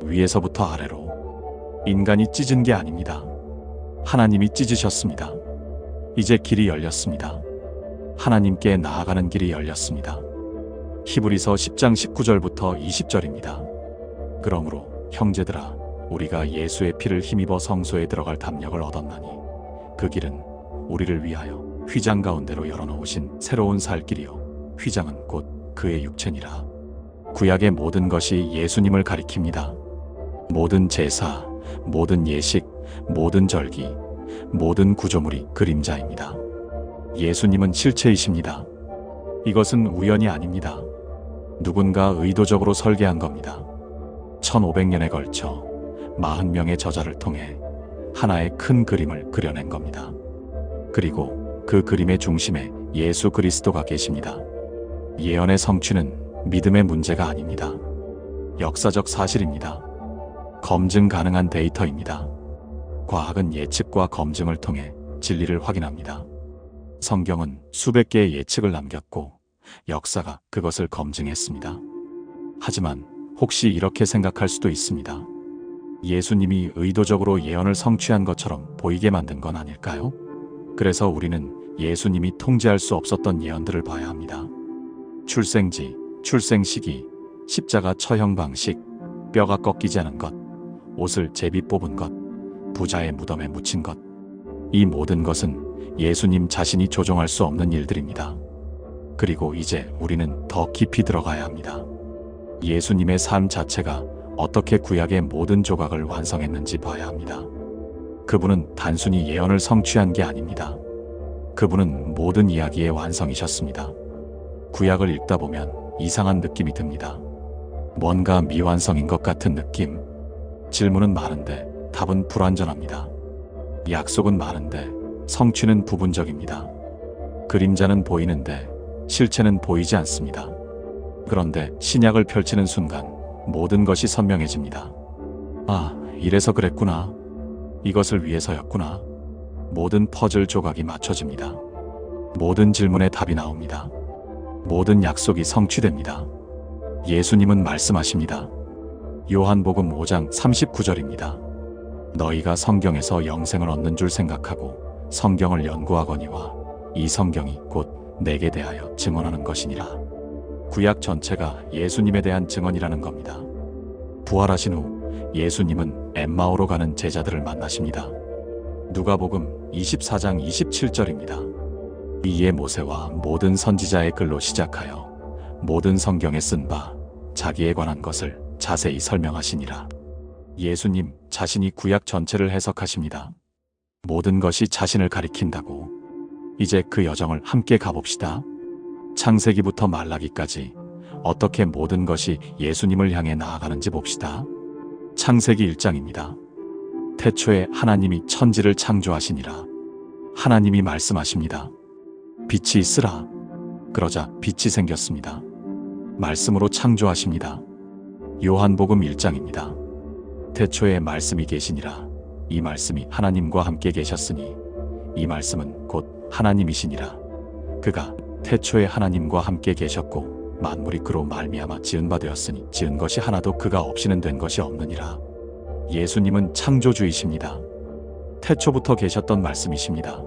위에서부터 아래로. 인간이 찢은 게 아닙니다. 하나님이 찢으셨습니다. 이제 길이 열렸습니다. 하나님께 나아가는 길이 열렸습니다. 히브리서 10장 19절부터 20절입니다. 그러므로 형제들아 우리가 예수의 피를 힘입어 성소에 들어갈 담력을 얻었나니 그 길은 우리를 위하여 휘장 가운데로 열어놓으신 새로운 살 길이요 휘장은 곧 그의 육체니라. 구약의 모든 것이 예수님을 가리킵니다. 모든 제사, 모든 예식, 모든 절기, 모든 구조물이 그림자입니다. 예수님은 실체이십니다. 이것은 우연이 아닙니다. 누군가 의도적으로 설계한 겁니다. 1500년에 걸쳐 40명의 저자를 통해 하나의 큰 그림을 그려낸 겁니다. 그리고 그 그림의 중심에 예수 그리스도가 계십니다. 예언의 성취는 믿음의 문제가 아닙니다. 역사적 사실입니다. 검증 가능한 데이터입니다. 과학은 예측과 검증을 통해 진리를 확인합니다. 성경은 수백 개의 예측을 남겼고 역사가 그것을 검증했습니다. 하지만 혹시 이렇게 생각할 수도 있습니다. 예수님이 의도적으로 예언을 성취한 것처럼 보이게 만든 건 아닐까요? 그래서 우리는 예수님이 통제할 수 없었던 예언들을 봐야 합니다. 출생지, 출생시기, 십자가 처형 방식, 뼈가 꺾이지 않은 것, 옷을 제비 뽑은 것, 부자의 무덤에 묻힌 것. 이 모든 것은 예수님 자신이 조종할 수 없는 일들입니다. 그리고 이제 우리는 더 깊이 들어가야 합니다. 예수님의 삶 자체가 어떻게 구약의 모든 조각을 완성했는지 봐야 합니다. 그분은 단순히 예언을 성취한 게 아닙니다. 그분은 모든 이야기의 완성이셨습니다. 구약을 읽다 보면 이상한 느낌이 듭니다. 뭔가 미완성인 것 같은 느낌. 질문은 많은데 답은 불완전합니다. 약속은 많은데 성취는 부분적입니다. 그림자는 보이는데 실체는 보이지 않습니다. 그런데 신약을 펼치는 순간 모든 것이 선명해집니다. 아, 이래서 그랬구나. 이것을 위해서였구나. 모든 퍼즐 조각이 맞춰집니다. 모든 질문에 답이 나옵니다. 모든 약속이 성취됩니다. 예수님은 말씀하십니다. 요한복음 5장 39절입니다. 너희가 성경에서 영생을 얻는 줄 생각하고 성경을 연구하거니와 이 성경이 곧 내게 대하여 증언하는 것이니라. 구약 전체가 예수님에 대한 증언이라는 겁니다. 부활하신 후 예수님은 엠마오로 가는 제자들을 만나십니다. 누가복음 24장 27절입니다. 이에 모세와 모든 선지자의 글로 시작하여 모든 성경에 쓴 바 자기에 관한 것을 자세히 설명하시니라. 예수님 자신이 구약 전체를 해석하십니다. 모든 것이 자신을 가리킨다고. 이제 그 여정을 함께 가봅시다. 창세기부터 말라기까지 어떻게 모든 것이 예수님을 향해 나아가는지 봅시다. 창세기 1장입니다. 태초에 하나님이 천지를 창조하시니라. 하나님이 말씀하십니다. 빛이 있으라. 그러자 빛이 생겼습니다. 말씀으로 창조하십니다. 요한복음 1장입니다. 태초에 말씀이 계시니라. 이 말씀이 하나님과 함께 계셨으니 이 말씀은 곧 하나님이시니라. 그가 태초에 하나님과 함께 계셨고 만물이 그로 말미암아 지은 바 되었으니 지은 것이 하나도 그가 없이는 된 것이 없느니라. 예수님은 창조주이십니다. 태초부터 계셨던 말씀이십니다.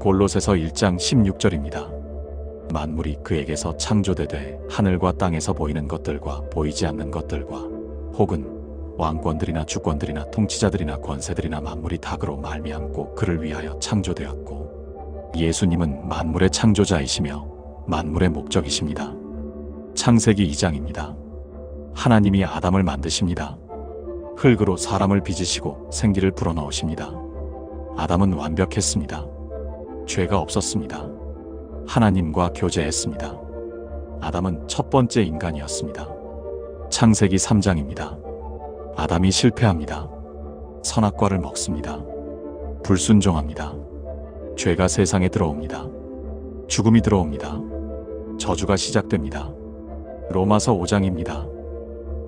골로새서 1장 16절입니다. 만물이 그에게서 창조되되 하늘과 땅에서 보이는 것들과 보이지 않는 것들과 혹은 왕권들이나 주권들이나 통치자들이나 권세들이나 만물이 다 그로 말미암고 그를 위하여 창조되었고. 예수님은 만물의 창조자이시며 만물의 목적이십니다. 창세기 2장입니다. 하나님이 아담을 만드십니다. 흙으로 사람을 빚으시고 생기를 불어넣으십니다. 아담은 완벽했습니다. 죄가 없었습니다. 하나님과 교제했습니다. 아담은 첫 번째 인간이었습니다. 창세기 3장입니다. 아담이 실패합니다. 선악과를 먹습니다. 불순종합니다. 죄가 세상에 들어옵니다. 죽음이 들어옵니다. 저주가 시작됩니다. 로마서 5장입니다.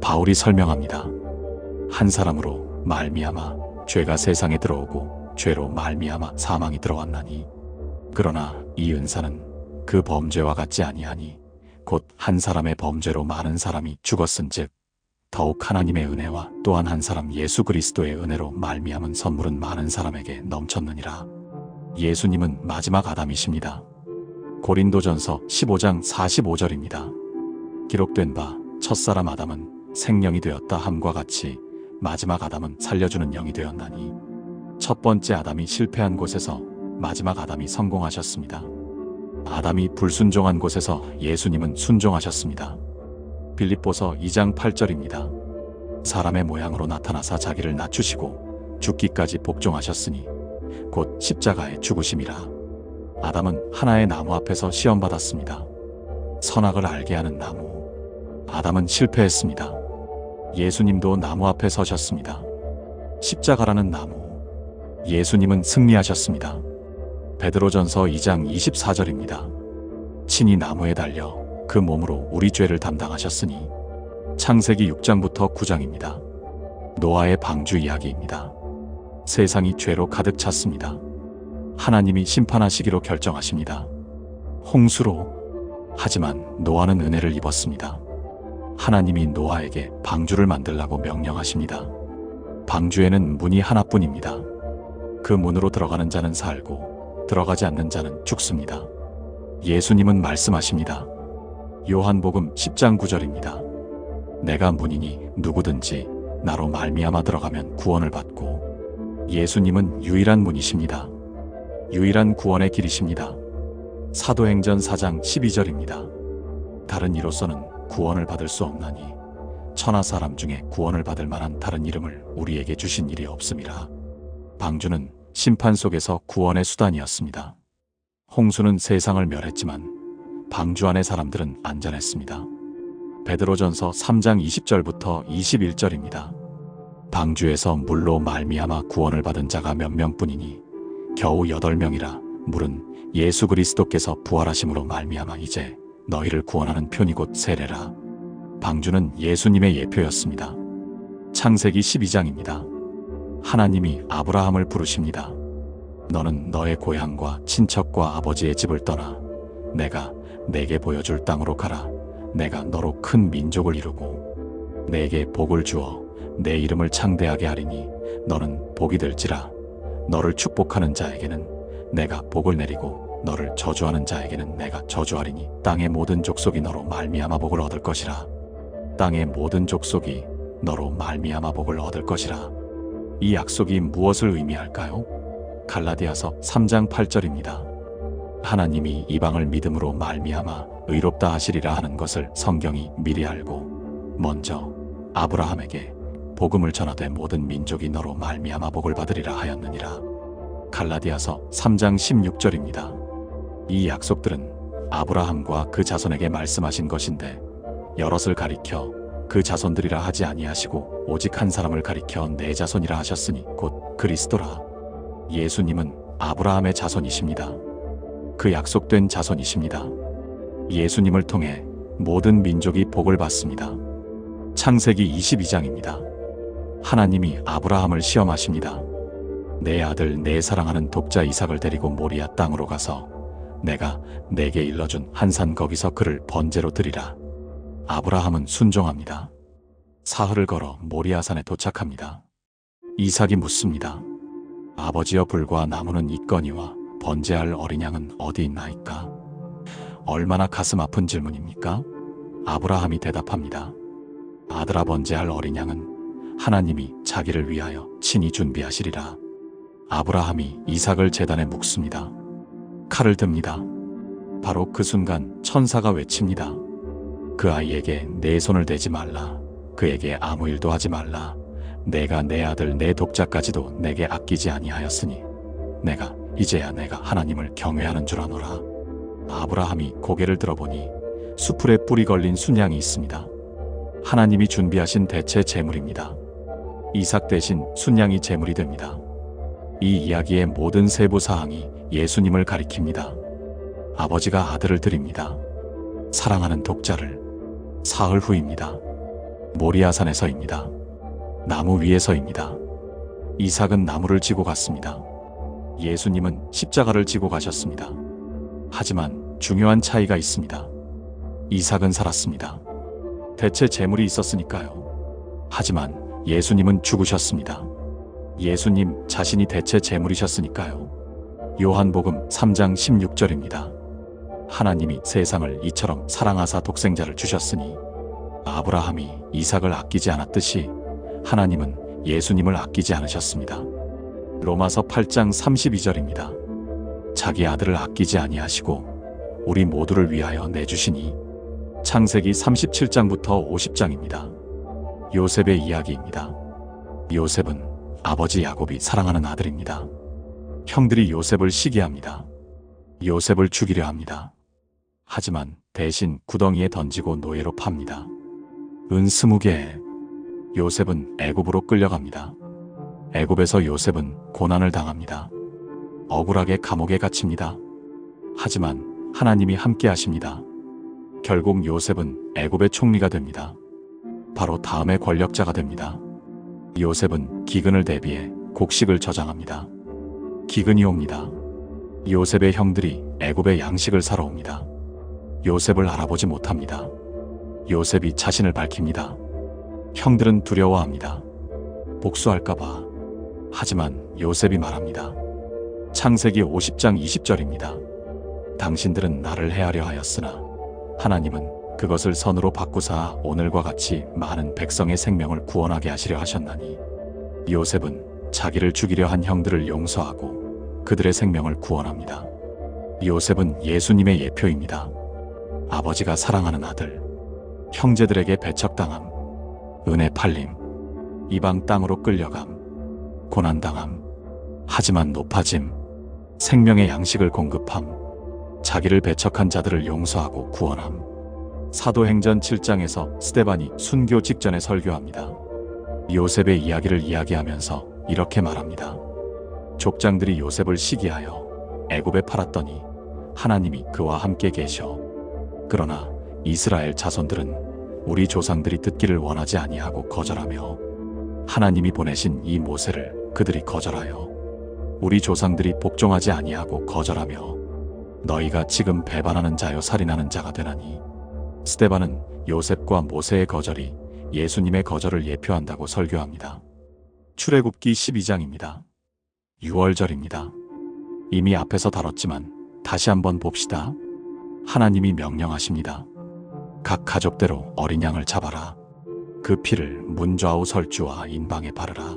바울이 설명합니다. 한 사람으로 말미암아 죄가 세상에 들어오고 죄로 말미암아 사망이 들어왔나니 그러나 이 은사는 그 범죄와 같지 아니하니 곧 한 사람의 범죄로 많은 사람이 죽었은즉 더욱 하나님의 은혜와 또한 한 사람 예수 그리스도의 은혜로 말미암은 선물은 많은 사람에게 넘쳤느니라. 예수님은 마지막 아담이십니다. 고린도전서 15장 45절입니다. 기록된 바 첫사람 아담은 생령이 되었다 함과 같이 마지막 아담은 살려주는 영이 되었나니 첫 번째 아담이 실패한 곳에서 마지막 아담이 성공하셨습니다. 아담이 불순종한 곳에서 예수님은 순종하셨습니다. 빌립보서 2장 8절입니다. 사람의 모양으로 나타나사 자기를 낮추시고 죽기까지 복종하셨으니 곧 십자가에 죽으심이라. 아담은 하나의 나무 앞에서 시험받았습니다. 선악을 알게 하는 나무. 아담은 실패했습니다. 예수님도 나무 앞에 서셨습니다. 십자가라는 나무. 예수님은 승리하셨습니다. 베드로전서 2장 24절입니다. 친히 나무에 달려 그 몸으로 우리 죄를 담당하셨으니. 창세기 6장부터 9장입니다. 노아의 방주 이야기입니다. 세상이 죄로 가득 찼습니다. 하나님이 심판하시기로 결정하십니다. 홍수로. 하지만 노아는 은혜를 입었습니다. 하나님이 노아에게 방주를 만들라고 명령하십니다. 방주에는 문이 하나뿐입니다. 그 문으로 들어가는 자는 살고 들어가지 않는 자는 죽습니다. 예수님은 말씀하십니다. 요한복음 10장 9절입니다. 내가 문이니 누구든지 나로 말미암아 들어가면 구원을 받고. 예수님은 유일한 문이십니다. 유일한 구원의 길이십니다. 사도행전 4장 12절입니다. 다른 이로서는 구원을 받을 수 없나니 천하 사람 중에 구원을 받을 만한 다른 이름을 우리에게 주신 일이 없음이라. 방주는 심판 속에서 구원의 수단이었습니다. 홍수는 세상을 멸했지만 방주 안의 사람들은 안전했습니다. 베드로전서 3장 20절부터 21절입니다. 방주에서 물로 말미암아 구원을 받은 자가 몇 명뿐이니 겨우 8명이라. 물은 예수 그리스도께서 부활하심으로 말미암아 이제 너희를 구원하는 표니 곧 세례라. 방주는 예수님의 예표였습니다. 창세기 12장입니다. 하나님이 아브라함을 부르십니다. 너는 너의 고향과 친척과 아버지의 집을 떠나 내가 내게 보여줄 땅으로 가라. 내가 너로 큰 민족을 이루고 내게 복을 주어 내 이름을 창대하게 하리니 너는 복이 될지라. 너를 축복하는 자에게는 내가 복을 내리고 너를 저주하는 자에게는 내가 저주하리니 땅의 모든 족속이 너로 말미암아 복을 얻을 것이라. 땅의 모든 족속이 너로 말미암아 복을 얻을 것이라. 이 약속이 무엇을 의미할까요? 갈라디아서 3장 8절입니다. 하나님이 이방을 믿음으로 말미암아 의롭다 하시리라 하는 것을 성경이 미리 알고 먼저 아브라함에게 복음을 전하되 모든 민족이 너로 말미암아 복을 받으리라 하였느니라. 갈라디아서 3장 16절입니다. 이 약속들은 아브라함과 그 자손에게 말씀하신 것인데 여럿을 가리켜 그 자손들이라 하지 아니하시고 오직 한 사람을 가리켜 내 자손이라 하셨으니 곧 그리스도라. 예수님은 아브라함의 자손이십니다. 그 약속된 자손이십니다. 예수님을 통해 모든 민족이 복을 받습니다. 창세기 22장입니다. 하나님이 아브라함을 시험하십니다. 내 아들 내 사랑하는 독자 이삭을 데리고 모리아 땅으로 가서 내가 내게 일러준 한 산 거기서 그를 번제로 드리라. 아브라함은 순종합니다. 사흘을 걸어 모리아산에 도착합니다. 이삭이 묻습니다. 아버지여 불과 나무는 있거니와 번제할 어린 양은 어디 있나이까? 얼마나 가슴 아픈 질문입니까? 아브라함이 대답합니다. 아들아 번제할 어린 양은 하나님이 자기를 위하여 친히 준비하시리라. 아브라함이 이삭을 제단에 묵습니다. 칼을 듭니다. 바로 그 순간 천사가 외칩니다. 그 아이에게 내 손을 대지 말라. 그에게 아무 일도 하지 말라. 내가 내 아들 내 독자까지도 내게 아끼지 아니하였으니 내가 이제야 내가 하나님을 경외하는 줄 아노라. 아브라함이 고개를 들어보니 수풀에 뿔이 걸린 순양이 있습니다. 하나님이 준비하신 대체 제물입니다. 이삭 대신 순양이 제물이 됩니다. 이 이야기의 모든 세부 사항이 예수님을 가리킵니다. 아버지가 아들을 드립니다. 사랑하는 독자를. 사흘 후입니다. 모리아산에서입니다. 나무 위에서입니다. 이삭은 나무를 지고 갔습니다. 예수님은 십자가를 지고 가셨습니다. 하지만 중요한 차이가 있습니다. 이삭은 살았습니다. 대체 제물이 있었으니까요. 하지만 예수님은 죽으셨습니다. 예수님 자신이 대체 제물이셨으니까요. 요한복음 3장 16절입니다. 하나님이 세상을 이처럼 사랑하사 독생자를 주셨으니 아브라함이 이삭을 아끼지 않았듯이 하나님은 예수님을 아끼지 않으셨습니다. 로마서 8장 32절입니다. 자기 아들을 아끼지 아니하시고 우리 모두를 위하여 내주시니. 창세기 37장부터 50장입니다. 요셉의 이야기입니다. 요셉은 아버지 야곱이 사랑하는 아들입니다. 형들이 요셉을 시기합니다. 요셉을 죽이려 합니다. 하지만 대신 구덩이에 던지고 노예로 팝니다. 은 20개. 요셉은 애굽으로 끌려갑니다. 애굽에서 요셉은 고난을 당합니다. 억울하게 감옥에 갇힙니다. 하지만 하나님이 함께 하십니다. 결국 요셉은 애굽의 총리가 됩니다. 바로 다음의 권력자가 됩니다. 요셉은 기근을 대비해 곡식을 저장합니다. 기근이 옵니다. 요셉의 형들이 애굽의 양식을 사러 옵니다. 요셉을 알아보지 못합니다. 요셉이 자신을 밝힙니다. 형들은 두려워합니다. 복수할까봐. 하지만 요셉이 말합니다. 창세기 50장 20절입니다. 당신들은 나를 해하려 하였으나 하나님은 그것을 선으로 바꾸사 오늘과 같이 많은 백성의 생명을 구원하게 하시려 하셨나니. 요셉은 자기를 죽이려 한 형들을 용서하고 그들의 생명을 구원합니다. 요셉은 예수님의 예표입니다. 아버지가 사랑하는 아들, 형제들에게 배척당함, 은혜 팔림, 이방 땅으로 끌려감, 고난당함, 하지만 높아짐, 생명의 양식을 공급함, 자기를 배척한 자들을 용서하고 구원함, 사도행전 7장에서 스데반이 순교 직전에 설교합니다. 요셉의 이야기를 이야기하면서 이렇게 말합니다. 족장들이 요셉을 시기하여 애굽에 팔았더니 하나님이 그와 함께 계셔. 그러나 이스라엘 자손들은 우리 조상들이 듣기를 원하지 아니하고 거절하며 하나님이 보내신 이 모세를 그들이 거절하여 우리 조상들이 복종하지 아니하고 거절하며 너희가 지금 배반하는 자요 살인하는 자가 되나니. 스데반은 요셉과 모세의 거절이 예수님의 거절을 예표한다고 설교합니다. 출애굽기 12장입니다. 6월절입니다. 이미 앞에서 다뤘지만 다시 한번 봅시다. 하나님이 명령하십니다. 각 가족대로 어린 양을 잡아라. 그 피를 문 좌우 설주와 인방에 바르라.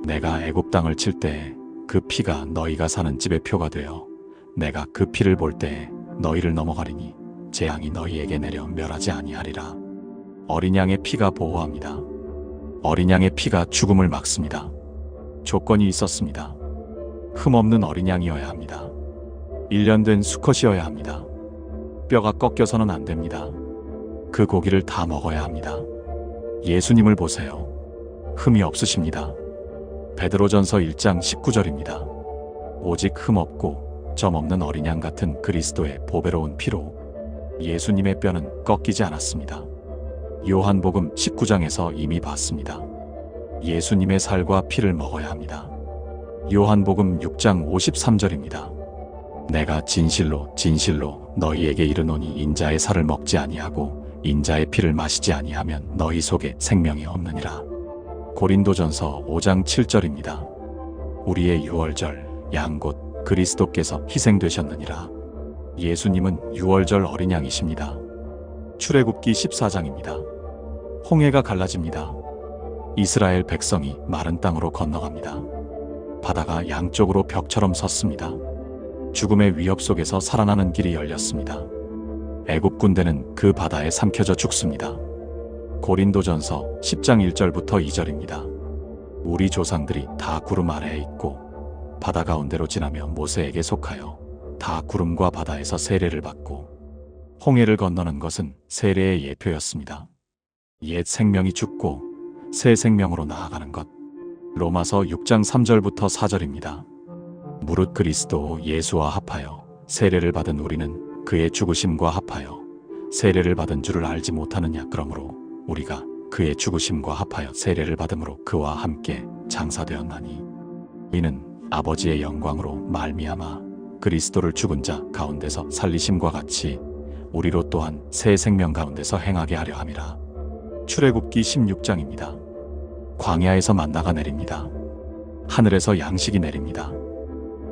내가 애굽 땅을 칠 때에 그 피가 너희가 사는 집의 표가 되어 내가 그 피를 볼 때에 너희를 넘어가리니 재앙이 너희에게 내려 멸하지 아니하리라. 어린 양의 피가 보호합니다. 어린 양의 피가 죽음을 막습니다. 조건이 있었습니다. 흠없는 어린 양이어야 합니다. 1년 된 수컷이어야 합니다. 뼈가 꺾여서는 안 됩니다. 그 고기를 다 먹어야 합니다. 예수님을 보세요. 흠이 없으십니다. 베드로전서 1장 19절입니다. 오직 흠없고 점없는 어린 양 같은 그리스도의 보배로운 피로 예수님의 뼈는 꺾이지 않았습니다. 요한복음 19장에서 이미 봤습니다. 예수님의 살과 피를 먹어야 합니다. 요한복음 6장 53절입니다. 내가 진실로 진실로 너희에게 이르노니 인자의 살을 먹지 아니하고 인자의 피를 마시지 아니하면 너희 속에 생명이 없느니라. 고린도전서 5장 7절입니다. 우리의 유월절 양 곧 그리스도께서 희생되셨느니라. 예수님은 유월절 어린 양이십니다. 출애굽기 14장입니다. 홍해가 갈라집니다. 이스라엘 백성이 마른 땅으로 건너갑니다. 바다가 양쪽으로 벽처럼 섰습니다. 죽음의 위협 속에서 살아나는 길이 열렸습니다. 애굽 군대는 그 바다에 삼켜져 죽습니다. 고린도전서 10장 1절부터 2절입니다. 우리 조상들이 다 구름 아래에 있고 바다 가운데로 지나며 모세에게 속하여 다 구름과 바다에서 세례를 받고 홍해를 건너는 것은 세례의 예표였습니다. 옛 생명이 죽고 새 생명으로 나아가는 것. 로마서 6장 3절부터 4절입니다. 무릇 그리스도 예수와 합하여 세례를 받은 우리는 그의 죽으심과 합하여 세례를 받은 줄을 알지 못하느냐. 그러므로 우리가 그의 죽으심과 합하여 세례를 받음으로 그와 함께 장사되었나니 이는 아버지의 영광으로 말미암아 그리스도를 죽은 자 가운데서 살리심과 같이 우리로 또한 새 생명 가운데서 행하게 하려 함이라. 출애굽기 16장입니다. 광야에서 만나가 내립니다. 하늘에서 양식이 내립니다.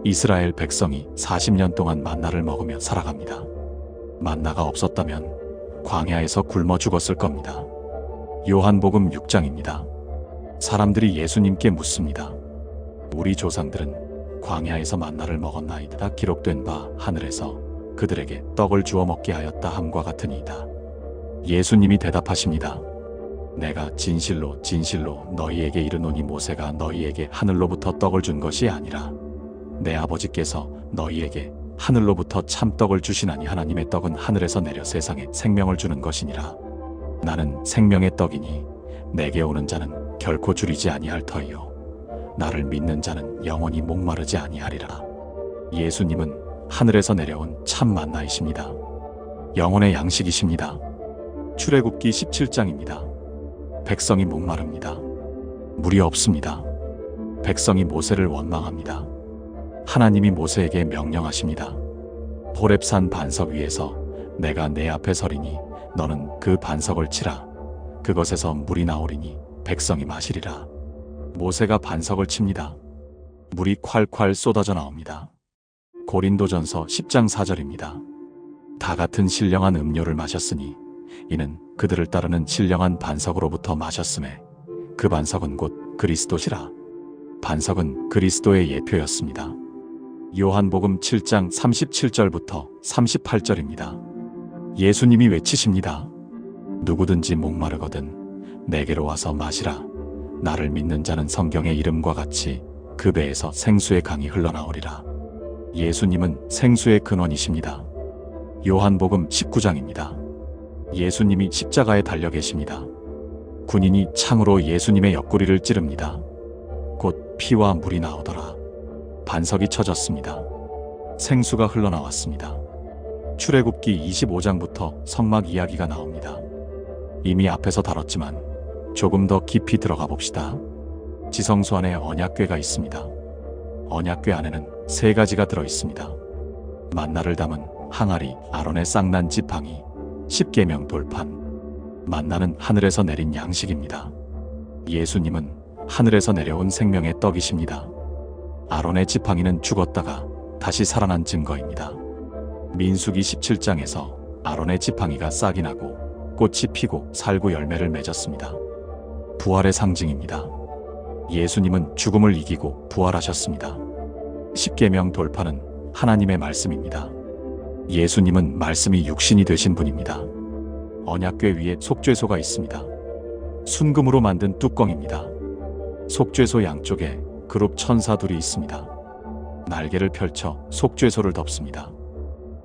이스라엘 백성이 40년 동안 만나를 먹으며 살아갑니다. 만나가 없었다면 광야에서 굶어 죽었을 겁니다. 요한복음 6장입니다. 사람들이 예수님께 묻습니다. 우리 조상들은 광야에서 만나를 먹었나이다. 기록된 바 하늘에서 그들에게 떡을 주어 먹게 하였다 함과 같으니이다. 예수님이 대답하십니다. 내가 진실로 진실로 너희에게 이르노니 모세가 너희에게 하늘로부터 떡을 준 것이 아니라 내 아버지께서 너희에게 하늘로부터 참떡을 주시나니 하나님의 떡은 하늘에서 내려 세상에 생명을 주는 것이니라. 나는 생명의 떡이니 내게 오는 자는 결코 줄이지 아니할 터이요 나를 믿는 자는 영원히 목마르지 아니하리라. 예수님은 하늘에서 내려온 참 만나이십니다. 영혼의 양식이십니다. 출애굽기 17장입니다. 백성이 목마릅니다. 물이 없습니다. 백성이 모세를 원망합니다. 하나님이 모세에게 명령하십니다. 호렙산 반석 위에서 내가 내 앞에 서리니 너는 그 반석을 치라. 그것에서 물이 나오리니 백성이 마시리라. 모세가 반석을 칩니다. 물이 콸콸 쏟아져 나옵니다. 고린도전서 10장 4절입니다. 다 같은 신령한 음료를 마셨으니 이는 그들을 따르는 신령한 반석으로부터 마셨음에 그 반석은 곧 그리스도시라. 반석은 그리스도의 예표였습니다. 요한복음 7장 37절부터 38절입니다. 예수님이 외치십니다. 누구든지 목마르거든 내게로 와서 마시라. 나를 믿는 자는 성경의 이름과 같이 그 배에서 생수의 강이 흘러나오리라. 예수님은 생수의 근원이십니다. 요한복음 19장입니다. 예수님이 십자가에 달려 계십니다. 군인이 창으로 예수님의 옆구리를 찌릅니다. 곧 피와 물이 나오더라. 반석이 쳐졌습니다. 생수가 흘러나왔습니다. 출애굽기 25장부터 성막 이야기가 나옵니다. 이미 앞에서 다뤘지만 조금 더 깊이 들어가 봅시다. 지성소 안에 언약궤가 있습니다. 언약궤 안에는 3가지가 들어 있습니다. 만나를 담은 항아리, 아론의 쌍난 지팡이, 십계명 돌판. 만나는 하늘에서 내린 양식입니다. 예수님은 하늘에서 내려온 생명의 떡이십니다. 아론의 지팡이는 죽었다가 다시 살아난 증거입니다. 민수기 17장에서 아론의 지팡이가 싹이 나고 꽃이 피고 살구 열매를 맺었습니다. 부활의 상징입니다. 예수님은 죽음을 이기고 부활하셨습니다. 십계명 돌판은 하나님의 말씀입니다. 예수님은 말씀이 육신이 되신 분입니다. 언약궤 위에 속죄소가 있습니다. 순금으로 만든 뚜껑입니다. 속죄소 양쪽에 그룹 천사 둘이 있습니다. 날개를 펼쳐 속죄소를 덮습니다.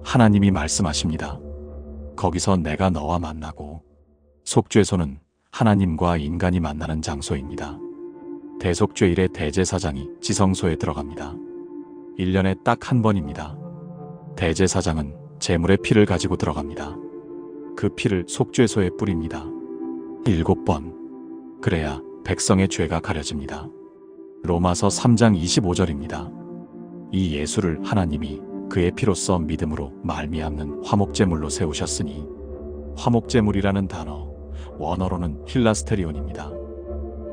하나님이 말씀하십니다. 거기서 내가 너와 만나고. 속죄소는 하나님과 인간이 만나는 장소입니다. 대속죄일에 대제사장이 지성소에 들어갑니다. 1년에 딱 한 번입니다. 대제사장은 제물의 피를 가지고 들어갑니다. 그 피를 속죄소에 뿌립니다. 7번. 그래야 백성의 죄가 가려집니다. 로마서 3장 25절입니다. 이 예수를 하나님이 그의 피로써 믿음으로 말미암는 화목제물로 세우셨으니, 화목제물이라는 단어, 원어로는 힐라스테리온입니다.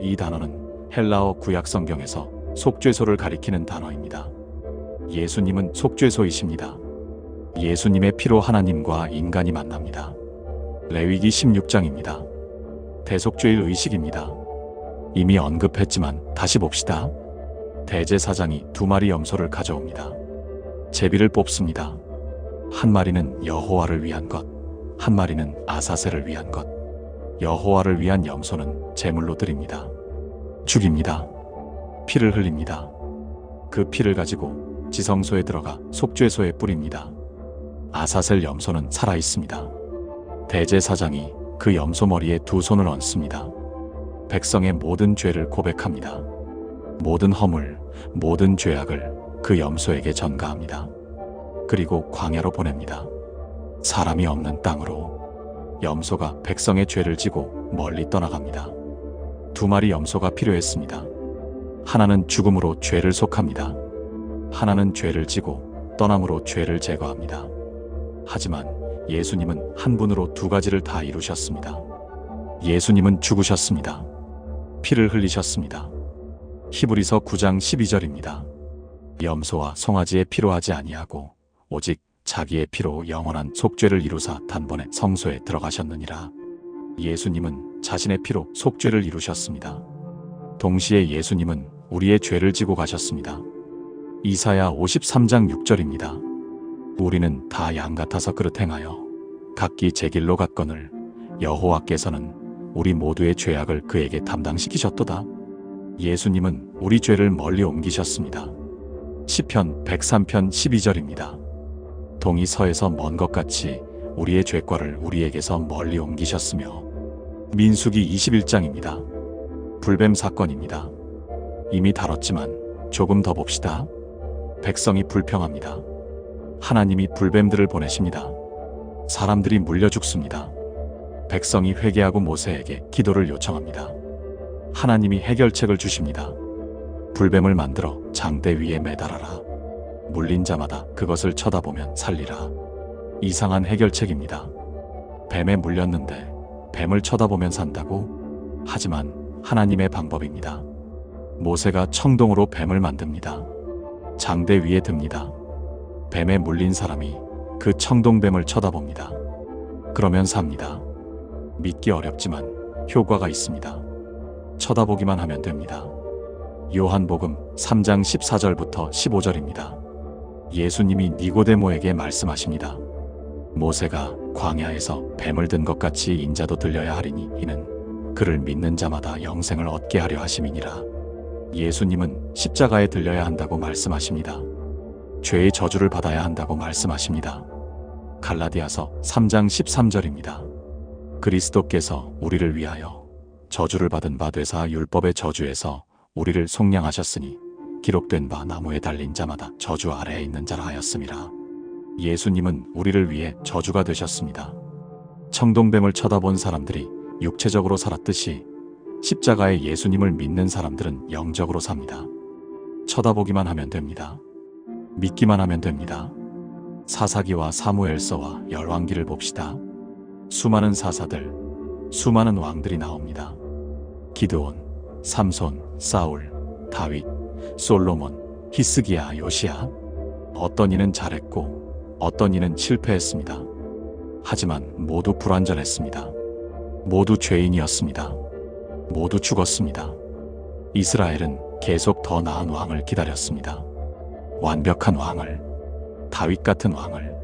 이 단어는 헬라어 구약 성경에서 속죄소를 가리키는 단어입니다. 예수님은 속죄소이십니다. 예수님의 피로 하나님과 인간이 만납니다. 레위기 16장입니다. 대속죄일 의식입니다. 이미 언급했지만 다시 봅시다. 대제사장이 2마리 염소를 가져옵니다. 제비를 뽑습니다. 한 마리는 여호와를 위한 것, 한 마리는 아사셀을 위한 것. 여호와를 위한 염소는 제물로 드립니다. 죽입니다. 피를 흘립니다. 그 피를 가지고 지성소에 들어가 속죄소에 뿌립니다. 아사셀 염소는 살아있습니다. 대제사장이 그 염소 머리에 2 손을 얹습니다. 백성의 모든 죄를 고백합니다. 모든 허물, 모든 죄악을 그 염소에게 전가합니다. 그리고 광야로 보냅니다. 사람이 없는 땅으로. 염소가 백성의 죄를 지고 멀리 떠나갑니다. 2마리 염소가 필요했습니다. 하나는 죽음으로 죄를 속합니다. 하나는 죄를 지고 떠남으로 죄를 제거합니다. 하지만 예수님은 한 분으로 2가지를 다 이루셨습니다. 예수님은 죽으셨습니다. 피를 흘리셨습니다. 히브리서 9장 12절입니다. 염소와 송아지의 피로 하지 아니하고 오직 자기의 피로 영원한 속죄를 이루사 단번에 성소에 들어가셨느니라. 예수님은 자신의 피로 속죄를 이루셨습니다. 동시에 예수님은 우리의 죄를 지고 가셨습니다. 이사야 53장 6절입니다. 우리는 다 양 같아서 그릇 행하여 각기 제 길로 갔거늘 여호와께서는 우리 모두의 죄악을 그에게 담당시키셨도다. 예수님은 우리 죄를 멀리 옮기셨습니다. 시편 103편 12절입니다. 동이 서에서 먼 것 같이 우리의 죄과를 우리에게서 멀리 옮기셨으며. 민수기 21장입니다. 불뱀 사건입니다. 이미 다뤘지만 조금 더 봅시다. 백성이 불평합니다. 하나님이 불뱀들을 보내십니다. 사람들이 물려 죽습니다. 백성이 회개하고 모세에게 기도를 요청합니다. 하나님이 해결책을 주십니다. 불뱀을 만들어 장대 위에 매달아라. 물린 자마다 그것을 쳐다보면 살리라. 이상한 해결책입니다. 뱀에 물렸는데 뱀을 쳐다보면 산다고? 하지만 하나님의 방법입니다. 모세가 청동으로 뱀을 만듭니다. 장대 위에 듭니다. 뱀에 물린 사람이 그 청동뱀을 쳐다봅니다. 그러면 삽니다. 믿기 어렵지만 효과가 있습니다. 쳐다보기만 하면 됩니다. 요한복음 3장 14절부터 15절입니다. 예수님이 니고데모에게 말씀하십니다. 모세가 광야에서 뱀을 든 것 같이 인자도 들려야 하리니 이는 그를 믿는 자마다 영생을 얻게 하려 하심이니라. 예수님은 십자가에 들려야 한다고 말씀하십니다. 죄의 저주를 받아야 한다고 말씀하십니다. 갈라디아서 3장 13절입니다. 그리스도께서 우리를 위하여 저주를 받은 바 되사 율법의 저주에서 우리를 속량하셨으니 기록된 바 나무에 달린 자마다 저주 아래에 있는 자라 하였음이라. 예수님은 우리를 위해 저주가 되셨습니다. 청동뱀을 쳐다본 사람들이 육체적으로 살았듯이 십자가에 예수님을 믿는 사람들은 영적으로 삽니다. 쳐다보기만 하면 됩니다. 믿기만 하면 됩니다. 사사기와 사무엘서와 열왕기를 봅시다. 수많은 사사들, 수많은 왕들이 나옵니다. 기드온, 삼손, 사울, 다윗, 솔로몬, 히스기야, 요시야. 어떤 이는 잘했고 어떤 이는 실패했습니다. 하지만 모두 불완전했습니다. 모두 죄인이었습니다. 모두 죽었습니다. 이스라엘은 계속 더 나은 왕을 기다렸습니다. 완벽한 왕을, 다윗 같은 왕을,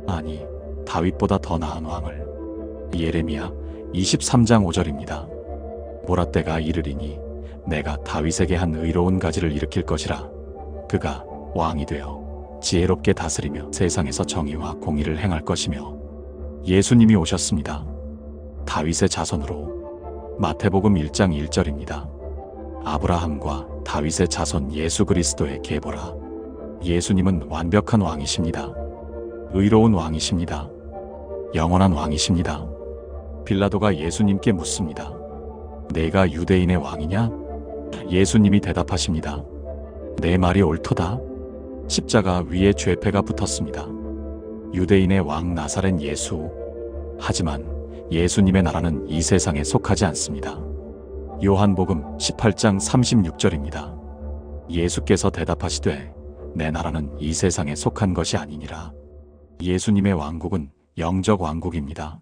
아니 다윗보다 더 나은 왕을. 예레미야 23장 5절입니다. 보라 때가 이르리니 내가 다윗에게 한 의로운 가지를 일으킬 것이라. 그가 왕이 되어 지혜롭게 다스리며 세상에서 정의와 공의를 행할 것이며. 예수님이 오셨습니다. 다윗의 자손으로. 마태복음 1장 1절입니다. 아브라함과 다윗의 자손 예수 그리스도의 계보라. 예수님은 완벽한 왕이십니다. 의로운 왕이십니다. 영원한 왕이십니다. 빌라도가 예수님께 묻습니다. 내가 유대인의 왕이냐? 예수님이 대답하십니다. 내 말이 옳도다. 십자가 위에 죄패가 붙었습니다. 유대인의 왕 나사렛 예수. 하지만 예수님의 나라는 이 세상에 속하지 않습니다. 요한복음 18장 36절입니다. 예수께서 대답하시되 내 나라는 이 세상에 속한 것이 아니니라. 예수님의 왕국은 영적 왕국입니다.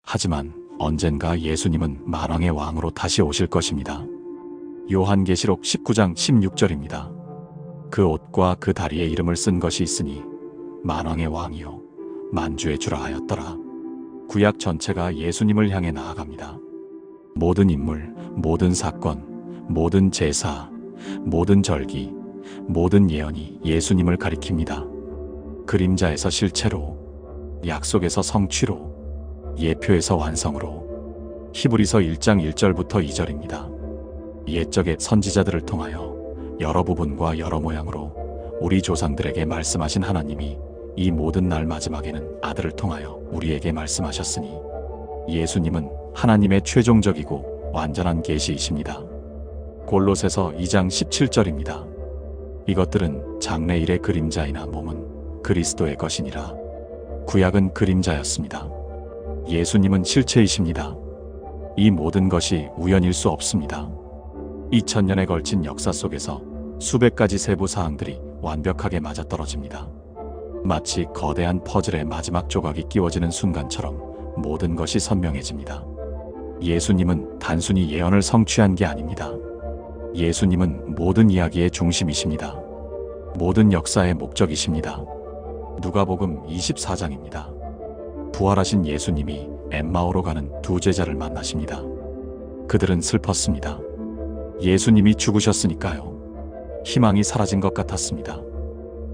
하지만 언젠가 예수님은 만왕의 왕으로 다시 오실 것입니다. 요한계시록 19장 16절입니다. 그 옷과 그 다리에 이름을 쓴 것이 있으니 만왕의 왕이요 만주의 주라 하였더라. 구약 전체가 예수님을 향해 나아갑니다. 모든 인물, 모든 사건, 모든 제사, 모든 절기, 모든 예언이 예수님을 가리킵니다. 그림자에서 실체로, 약속에서 성취로, 예표에서 완성으로. 히브리서 1장 1절부터 2절입니다. 옛적의 선지자들을 통하여 여러 부분과 여러 모양으로 우리 조상들에게 말씀하신 하나님이 이 모든 날 마지막에는 아들을 통하여 우리에게 말씀하셨으니 예수님은 하나님의 최종적이고 완전한 계시이십니다. 골로새서 2장 17절입니다. 이것들은 장래일의 그림자이나 몸은 그리스도의 것이니라. 구약은 그림자였습니다. 예수님은 실체이십니다. 이 모든 것이 우연일 수 없습니다. 2000년에 걸친 역사 속에서 수백 가지 세부 사항들이 완벽하게 맞아떨어집니다. 마치 거대한 퍼즐의 마지막 조각이 끼워지는 순간처럼 모든 것이 선명해집니다. 예수님은 단순히 예언을 성취한 게 아닙니다. 예수님은 모든 이야기의 중심이십니다. 모든 역사의 목적이십니다. 누가복음 24장입니다. 부활하신 예수님이 엠마오로 가는 두 제자를 만나십니다. 그들은 슬펐습니다. 예수님이 죽으셨으니까요. 희망이 사라진 것 같았습니다.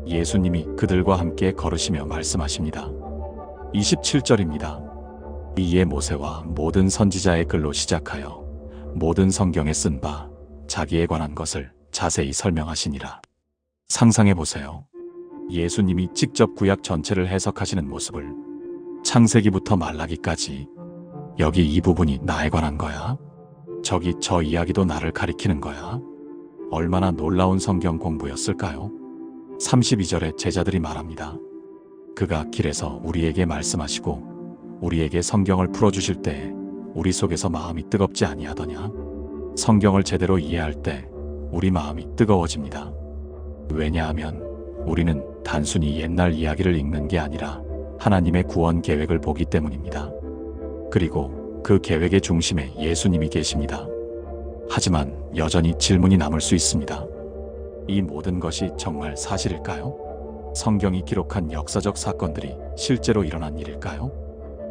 예수님이 그들과 함께 걸으시며 말씀하십니다. 27절입니다. 이에 모세와 모든 선지자의 글로 시작하여 모든 성경에 쓴 바 자기에 관한 것을 자세히 설명하시니라. 상상해 보세요. 예수님이 직접 구약 전체를 해석하시는 모습을. 창세기부터 말라기까지. 여기 이 부분이 나에 관한 거야? 저기 저 이야기도 나를 가리키는 거야? 얼마나 놀라운 성경 공부였을까요? 32절에 제자들이 말합니다. 그가 길에서 우리에게 말씀하시고 우리에게 성경을 풀어주실 때 우리 속에서 마음이 뜨겁지 아니하더냐? 성경을 제대로 이해할 때 우리 마음이 뜨거워집니다. 왜냐하면 우리는 단순히 옛날 이야기를 읽는 게 아니라 하나님의 구원 계획을 보기 때문입니다. 그리고 그 계획의 중심에 예수님이 계십니다. 하지만 여전히 질문이 남을 수 있습니다. 이 모든 것이 정말 사실일까요? 성경이 기록한 역사적 사건들이 실제로 일어난 일일까요?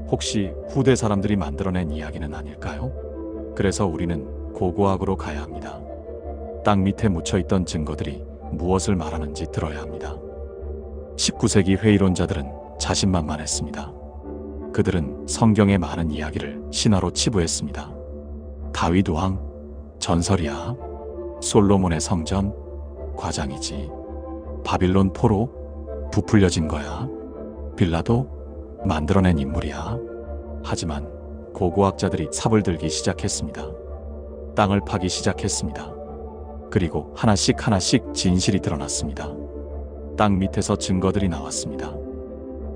혹시 후대 사람들이 만들어낸 이야기는 아닐까요? 그래서 우리는 고고학으로 가야 합니다. 땅 밑에 묻혀있던 증거들이 무엇을 말하는지 들어야 합니다. 19세기 회의론자들은 자신만만했습니다. 그들은 성경의 많은 이야기를 신화로 치부했습니다. 다윗 왕, 전설이야. 솔로몬의 성전, 과장이지. 바빌론 포로, 부풀려진 거야. 빌라도 만들어낸 인물이야. 하지만 고고학자들이 삽을 들기 시작했습니다. 땅을 파기 시작했습니다. 그리고 하나씩 진실이 드러났습니다. 땅 밑에서 증거들이 나왔습니다.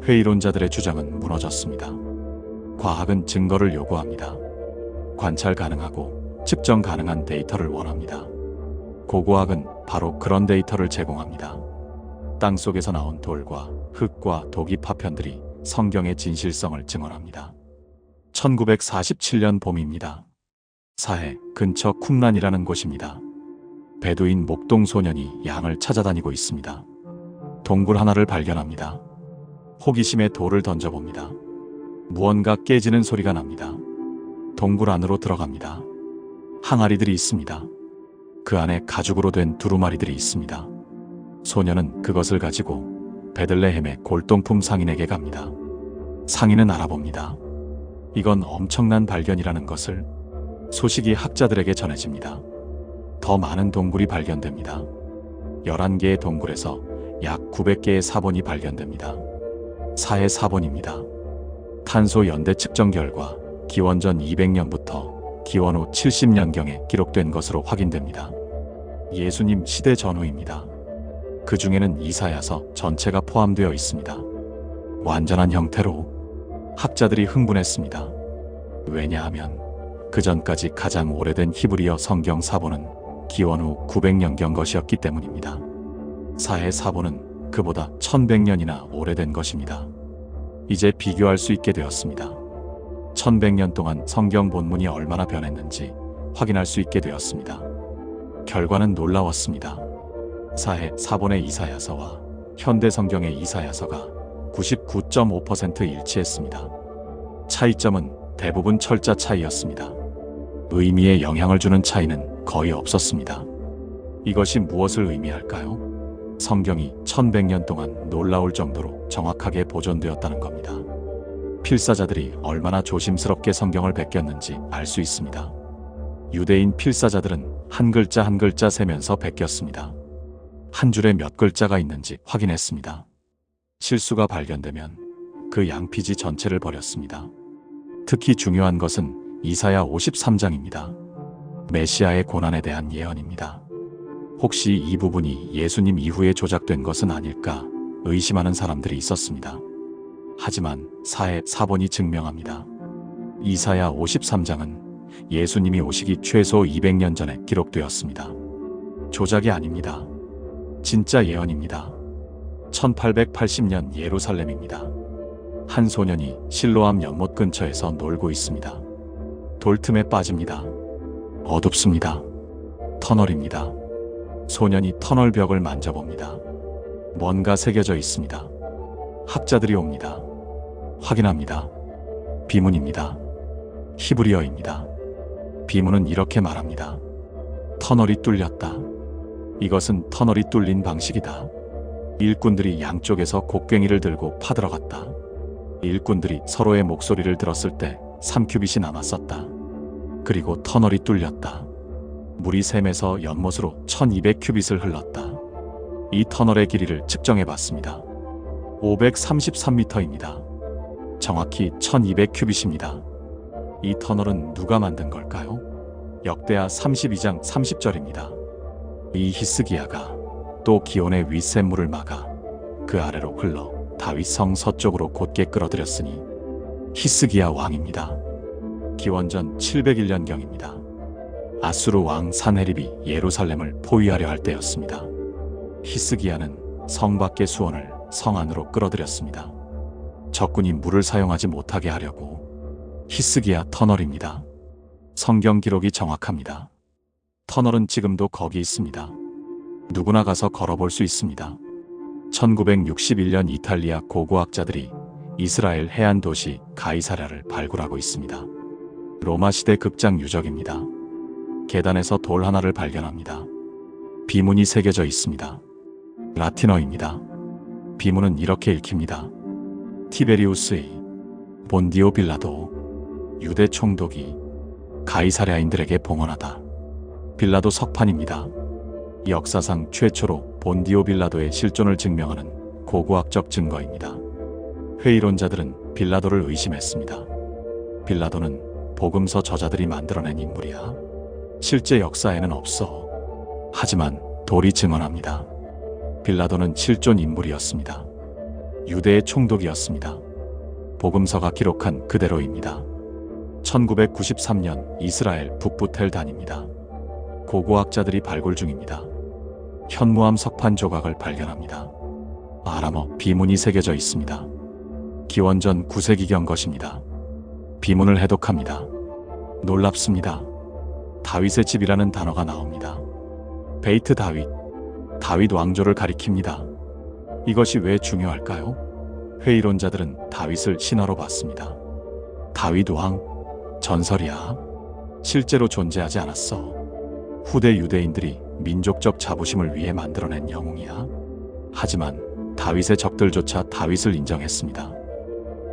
회의론자들의 주장은 무너졌습니다. 과학은 증거를 요구합니다. 관찰 가능하고 측정 가능한 데이터를 원합니다. 고고학은 바로 그런 데이터를 제공합니다. 땅 속에서 나온 돌과 흙과 독이 파편들이 성경의 진실성을 증언합니다. 1947년 봄입니다. 사해 근처 쿰란이라는 곳입니다. 베두인 목동 소년이 양을 찾아다니고 있습니다. 동굴 하나를 발견합니다. 호기심에 돌을 던져봅니다. 무언가 깨지는 소리가 납니다. 동굴 안으로 들어갑니다. 항아리들이 있습니다. 그 안에 가죽으로 된 두루마리들이 있습니다. 소년은 그것을 가지고 베들레헴의 골동품 상인에게 갑니다. 상인은 알아봅니다. 이건 엄청난 발견이라는 것을. 소식이 학자들에게 전해집니다. 더 많은 동굴이 발견됩니다. 11개의 동굴에서 약 900개의 사본이 발견됩니다. 사해 사본입니다. 탄소 연대 측정 결과 기원전 200년부터 기원 후 70년경에 기록된 것으로 확인됩니다. 예수님 시대 전후입니다. 그 중에는 이사야서 전체가 포함되어 있습니다. 완전한 형태로 학자들이 흥분했습니다. 왜냐하면 그 전까지 가장 오래된 히브리어 성경 사본은 기원 후 900년경 것이었기 때문입니다. 사해 사본은 그보다 1100년이나 오래된 것입니다. 이제 비교할 수 있게 되었습니다. 1100년 동안 성경 본문이 얼마나 변했는지 확인할 수 있게 되었습니다. 결과는 놀라웠습니다. 사해 사본의 이사야서와 현대 성경의 이사야서가 99.5% 일치했습니다. 차이점은 대부분 철자 차이였습니다. 의미에 영향을 주는 차이는 거의 없었습니다. 이것이 무엇을 의미할까요? 성경이 1100년 동안 놀라울 정도로 정확하게 보존되었다는 겁니다. 필사자들이 얼마나 조심스럽게 성경을 베꼈는지 알 수 있습니다. 유대인 필사자들은 한 글자 한 글자 세면서 베꼈습니다. 한 줄에 몇 글자가 있는지 확인했습니다. 실수가 발견되면 그 양피지 전체를 버렸습니다. 특히 중요한 것은 이사야 53장입니다. 메시아의 고난에 대한 예언입니다. 혹시 이 부분이 예수님 이후에 조작된 것은 아닐까 의심하는 사람들이 있었습니다. 하지만 사해 사본이 증명합니다. 이사야 53장은 예수님이 오시기 최소 200년 전에 기록되었습니다. 조작이 아닙니다. 진짜 예언입니다. 1880년 예루살렘입니다. 한 소년이 실로암 연못 근처에서 놀고 있습니다. 돌틈에 빠집니다. 어둡습니다. 터널입니다. 소년이 터널 벽을 만져봅니다. 뭔가 새겨져 있습니다. 학자들이 옵니다. 확인합니다. 비문입니다. 히브리어입니다. 비문은 이렇게 말합니다. 터널이 뚫렸다. 이것은 터널이 뚫린 방식이다. 일꾼들이 양쪽에서 곡괭이를 들고 파들어갔다. 일꾼들이 서로의 목소리를 들었을 때 3큐빗이 남았었다. 그리고 터널이 뚫렸다. 물이 샘에서 연못으로 1200큐빗을 흘렀다. 이 터널의 길이를 측정해 봤습니다. 533m입니다. 정확히 1200큐빗입니다. 이 터널은 누가 만든 걸까요? 역대하 32장 30절입니다. 이 히스기야가 또 기온의 윗샘물을 막아 그 아래로 흘러 다윗 성 서쪽으로 곧게 끌어들였으니 히스기야 왕입니다. 기원전 701년경입니다. 아수르 왕 산헤립이 예루살렘을 포위하려 할 때였습니다. 히스기야는 성 밖의 수원을 성 안으로 끌어들였습니다. 적군이 물을 사용하지 못하게 하려고. 히스기야 터널입니다. 성경 기록이 정확합니다. 터널은 지금도 거기 있습니다. 누구나 가서 걸어볼 수 있습니다. 1961년 이탈리아 고고학자들이 이스라엘 해안 도시 가이사랴를 발굴하고 있습니다. 로마 시대 극장 유적입니다. 계단에서 돌 하나를 발견합니다. 비문이 새겨져 있습니다. 라틴어입니다. 비문은 이렇게 읽힙니다. 티베리우스의 본디오 빌라도, 유대 총독이 가이사랴인들에게 봉헌하다. 빌라도 석판입니다. 역사상 최초로 본디오 빌라도의 실존을 증명하는 고고학적 증거입니다. 회의론자들은 빌라도를 의심했습니다. 빌라도는 복음서 저자들이 만들어낸 인물이야. 실제 역사에는 없어. 하지만 돌이 증언합니다. 빌라도는 실존 인물이었습니다. 유대의 총독이었습니다. 복음서가 기록한 그대로입니다. 1993년 이스라엘 북부 텔단입니다. 고고학자들이 발굴 중입니다. 현무암 석판 조각을 발견합니다. 아람어 비문이 새겨져 있습니다. 기원전 9세기경 것입니다. 비문을 해독합니다. 놀랍습니다. 다윗의 집이라는 단어가 나옵니다. 베이트 다윗, 다윗 왕조를 가리킵니다. 이것이 왜 중요할까요? 회의론자들은 다윗을 신화로 봤습니다. 다윗 왕, 전설이야. 실제로 존재하지 않았어. 후대 유대인들이 민족적 자부심을 위해 만들어낸 영웅이야. 하지만 다윗의 적들조차 다윗을 인정했습니다.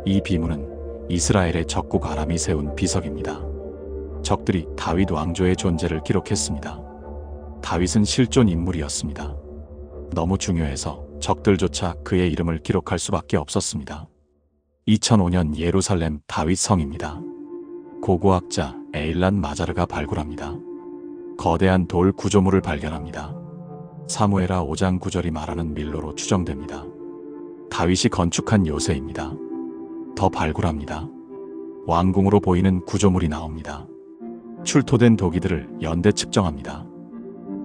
이 비문은 이스라엘의 적국 아람이 세운 비석입니다. 적들이 다윗 왕조의 존재를 기록했습니다. 다윗은 실존 인물이었습니다. 너무 중요해서 적들조차 그의 이름을 기록할 수밖에 없었습니다. 2005년 예루살렘 다윗 성입니다. 고고학자 에일란 마자르가 발굴합니다. 거대한 돌 구조물을 발견합니다. 사무엘하 5장 9절이 말하는 밀로로 추정됩니다. 다윗이 건축한 요새입니다. 더 발굴합니다. 왕궁으로 보이는 구조물이 나옵니다. 출토된 도기들을 연대 측정합니다.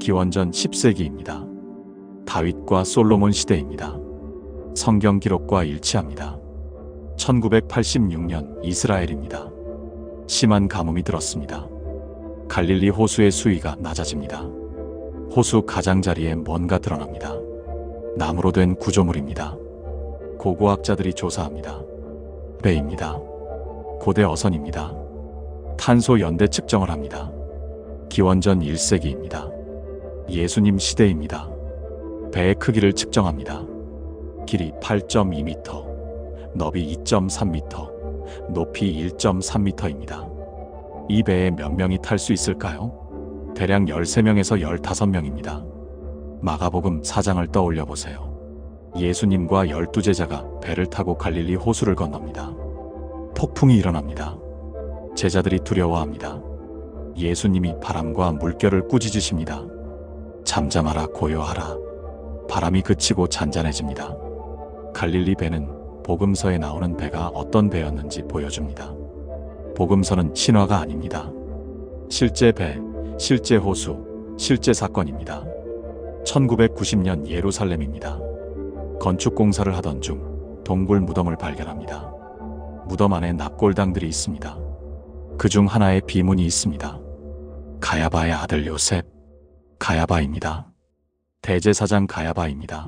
기원전 10세기입니다. 다윗과 솔로몬 시대입니다. 성경 기록과 일치합니다. 1986년 이스라엘입니다. 심한 가뭄이 들었습니다. 갈릴리 호수의 수위가 낮아집니다. 호수 가장자리에 뭔가 드러납니다. 나무로 된 구조물입니다. 고고학자들이 조사합니다. 배입니다. 고대 어선입니다. 탄소 연대 측정을 합니다. 기원전 1세기입니다. 예수님 시대입니다. 배의 크기를 측정합니다. 길이 8.2m, 너비 2.3m, 높이 1.3m입니다. 이 배에 몇 명이 탈 수 있을까요? 대략 13명에서 15명입니다. 마가복음 4장을 떠올려 보세요. 예수님과 12제자가 배를 타고 갈릴리 호수를 건넙니다. 폭풍이 일어납니다. 제자들이 두려워합니다. 예수님이 바람과 물결을 꾸짖으십니다. 잠잠하라, 고요하라. 바람이 그치고 잔잔해집니다. 갈릴리 배는 복음서에 나오는 배가 어떤 배였는지 보여줍니다. 복음서는 신화가 아닙니다. 실제 배, 실제 호수, 실제 사건입니다. 1990년 예루살렘입니다. 건축 공사를 하던 중 동굴 무덤을 발견합니다. 무덤 안에 납골당들이 있습니다. 그중 하나에 비문이 있습니다. 가야바의 아들 요셉, 가야바입니다. 대제사장 가야바입니다.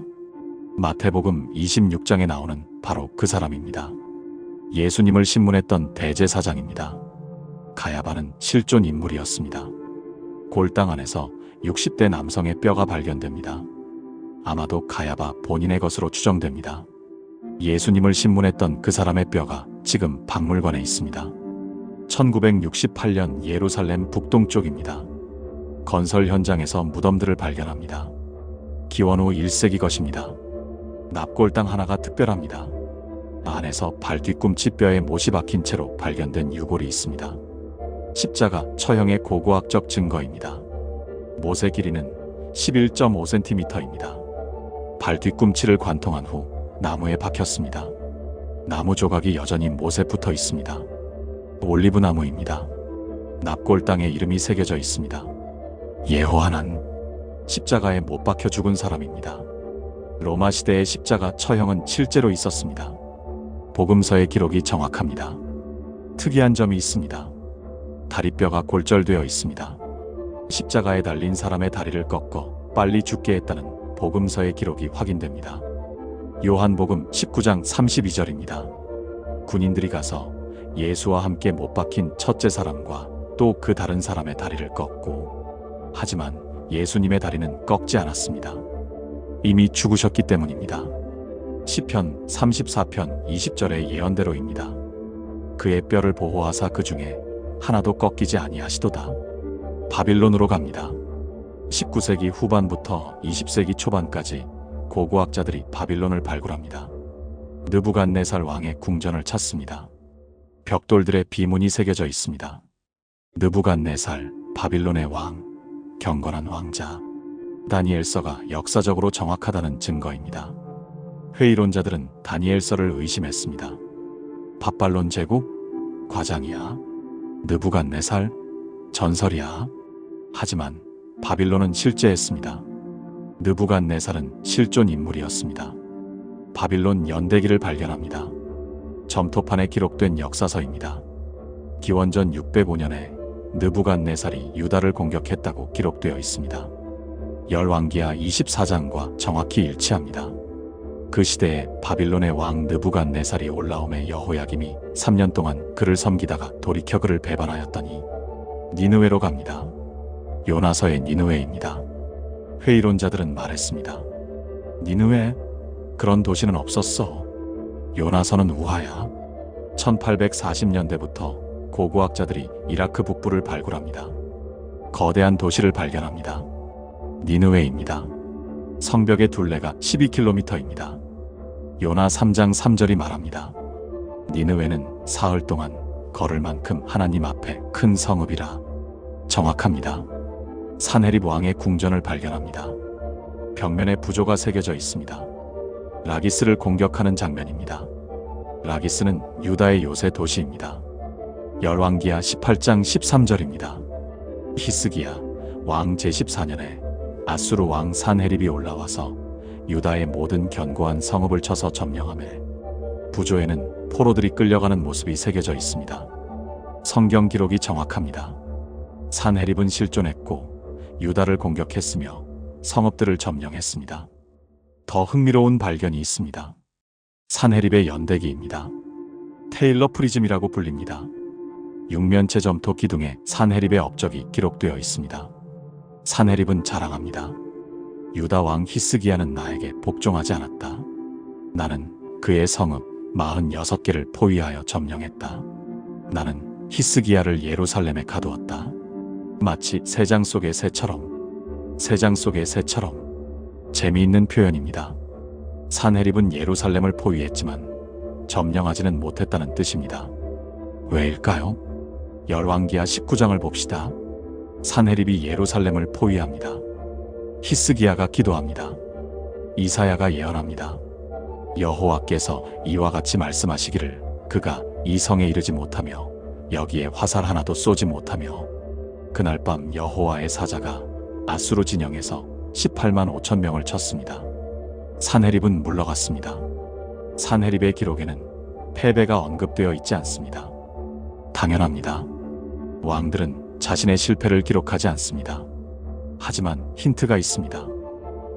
마태복음 26장에 나오는 바로 그 사람입니다. 예수님을 신문했던 대제사장입니다. 가야바는 실존 인물이었습니다. 골당 안에서 60대 남성의 뼈가 발견됩니다. 아마도 가야바 본인의 것으로 추정됩니다. 예수님을 신문했던 그 사람의 뼈가 지금 박물관에 있습니다. 1968년 예루살렘 북동쪽입니다. 건설 현장에서 무덤들을 발견합니다. 기원 후 1세기 것입니다. 납골당 하나가 특별합니다. 안에서 발 뒤꿈치 뼈에 못이 박힌 채로 발견된 유골이 있습니다. 십자가 처형의 고고학적 증거입니다. 못의 길이는 11.5cm입니다. 발 뒤꿈치를 관통한 후 나무에 박혔습니다. 나무 조각이 여전히 못에 붙어 있습니다. 올리브 나무입니다. 납골당에 이름이 새겨져 있습니다. 예호하난, 십자가에 못 박혀 죽은 사람입니다. 로마 시대의 십자가 처형은 실제로 있었습니다. 복음서의 기록이 정확합니다. 특이한 점이 있습니다. 다리뼈가 골절되어 있습니다. 십자가에 달린 사람의 다리를 꺾어 빨리 죽게 했다는 복음서의 기록이 확인됩니다. 요한복음 19장 32절입니다. 군인들이 가서 예수와 함께 못 박힌 첫째 사람과 또 그 다른 사람의 다리를 꺾고, 하지만 예수님의 다리는 꺾지 않았습니다. 이미 죽으셨기 때문입니다. 시편 34편 20절의 예언대로입니다. 그의 뼈를 보호하사 그 중에 하나도 꺾이지 아니하시도다. 바빌론으로 갑니다. 19세기 후반부터 20세기 초반까지 고고학자들이 바빌론을 발굴합니다. 느부갓네살 왕의 궁전을 찾습니다. 벽돌들의 비문이 새겨져 있습니다. 느부갓네살, 바빌론의 왕, 경건한 왕자. 다니엘서가 역사적으로 정확하다는 증거입니다. 회의론자들은 다니엘서를 의심했습니다. 밥발론 제국? 과장이야? 느부갓네살? 전설이야? 하지만 바빌론은 실제했습니다. 느부갓네살은 실존 인물이었습니다. 바빌론 연대기를 발견합니다. 점토판에 기록된 역사서입니다. 기원전 605년에 느부갓네살이 유다를 공격했다고 기록되어 있습니다. 열왕기하 24장과 정확히 일치합니다. 그 시대에 바빌론의 왕 느부갓네살이 올라옴에 여호야김이 3년 동안 그를 섬기다가 돌이켜 그를 배반하였더니 니느웨로 갑니다. 요나서의 니느웨입니다. 회의론자들은 말했습니다. 니느웨? 그런 도시는 없었어. 요나서는 우화야. 1840년대부터 고고학자들이 이라크 북부를 발굴합니다. 거대한 도시를 발견합니다. 니느웨입니다. 성벽의 둘레가 12km입니다. 요나 3장 3절이 말합니다. 니느웨는 사흘 동안 걸을 만큼 하나님 앞에 큰 성읍이라. 정확합니다. 산헤립 왕의 궁전을 발견합니다. 벽면에 부조가 새겨져 있습니다. 라기스를 공격하는 장면입니다. 라기스는 유다의 요새 도시입니다. 열왕기하 18장 13절입니다. 히스기야 왕 제14년에 아수르 왕 산헤립이 올라와서 유다의 모든 견고한 성읍을 쳐서 점령하매 부조에는 포로들이 끌려가는 모습이 새겨져 있습니다. 성경 기록이 정확합니다. 산헤립은 실존했고 유다를 공격했으며 성읍들을 점령했습니다. 더 흥미로운 발견이 있습니다. 산헤립의 연대기입니다. 테일러 프리즘이라고 불립니다. 육면체 점토 기둥에 산헤립의 업적이 기록되어 있습니다. 산헤립은 자랑합니다. 유다 왕 히스기야는 나에게 복종하지 않았다. 나는 그의 성읍 46개를 포위하여 점령했다. 나는 히스기야를 예루살렘에 가두었다. 마치 새장 속의 새처럼. 새장 속의 새처럼. 재미있는 표현입니다. 산헤립은 예루살렘을 포위했지만 점령하지는 못했다는 뜻입니다. 왜일까요? 열왕기하 19장을 봅시다. 산헤립이 예루살렘을 포위합니다. 히스기야가 기도합니다. 이사야가 예언합니다. 여호와께서 이와 같이 말씀하시기를 그가 이 성에 이르지 못하며 여기에 화살 하나도 쏘지 못하며 그날 밤 여호와의 사자가 아수르 진영에서 18만 5천 명을 쳤습니다. 산헤립은 물러갔습니다. 산헤립의 기록에는 패배가 언급되어 있지 않습니다. 당연합니다. 왕들은 자신의 실패를 기록하지 않습니다. 하지만 힌트가 있습니다.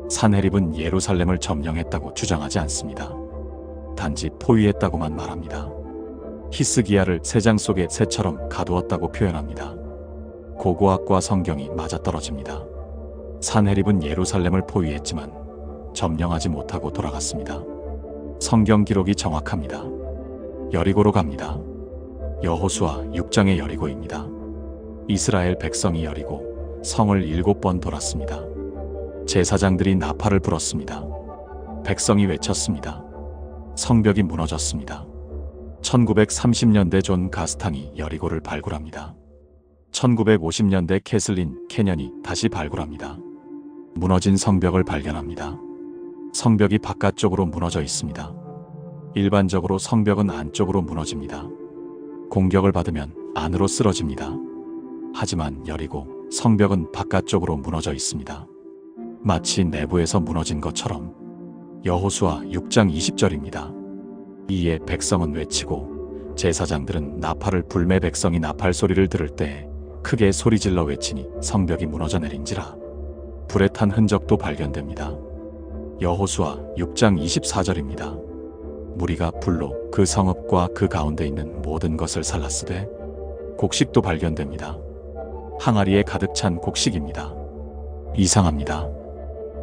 산헤립은 예루살렘을 점령했다고 주장하지 않습니다. 단지 포위했다고만 말합니다. 히스기야를 새장 속의 새처럼 가두었다고 표현합니다. 고고학과 성경이 맞아떨어집니다. 산헤립은 예루살렘을 포위했지만 점령하지 못하고 돌아갔습니다. 성경 기록이 정확합니다. 여리고로 갑니다. 여호수아 6장의 여리고입니다. 이스라엘 백성이 여리고 성을 7번 돌았습니다. 제사장들이 나팔을 불었습니다. 백성이 외쳤습니다. 성벽이 무너졌습니다. 1930년대 존 가스탕이 여리고를 발굴합니다. 1950년대 캐슬린 캐년이 다시 발굴합니다. 무너진 성벽을 발견합니다. 성벽이 바깥쪽으로 무너져 있습니다. 일반적으로 성벽은 안쪽으로 무너집니다. 공격을 받으면 안으로 쓰러집니다. 하지만 여리고 성벽은 바깥쪽으로 무너져 있습니다. 마치 내부에서 무너진 것처럼. 여호수아 6장 20절입니다. 이에 백성은 외치고 제사장들은 나팔을 불매 백성이 나팔 소리를 들을 때 크게 소리질러 외치니 성벽이 무너져 내린지라. 불에 탄 흔적도 발견됩니다. 여호수아 6장 24절입니다. 무리가 불로 그 성읍과 그 가운데 있는 모든 것을 살랐으되 곡식도 발견됩니다. 항아리에 가득 찬 곡식입니다. 이상합니다.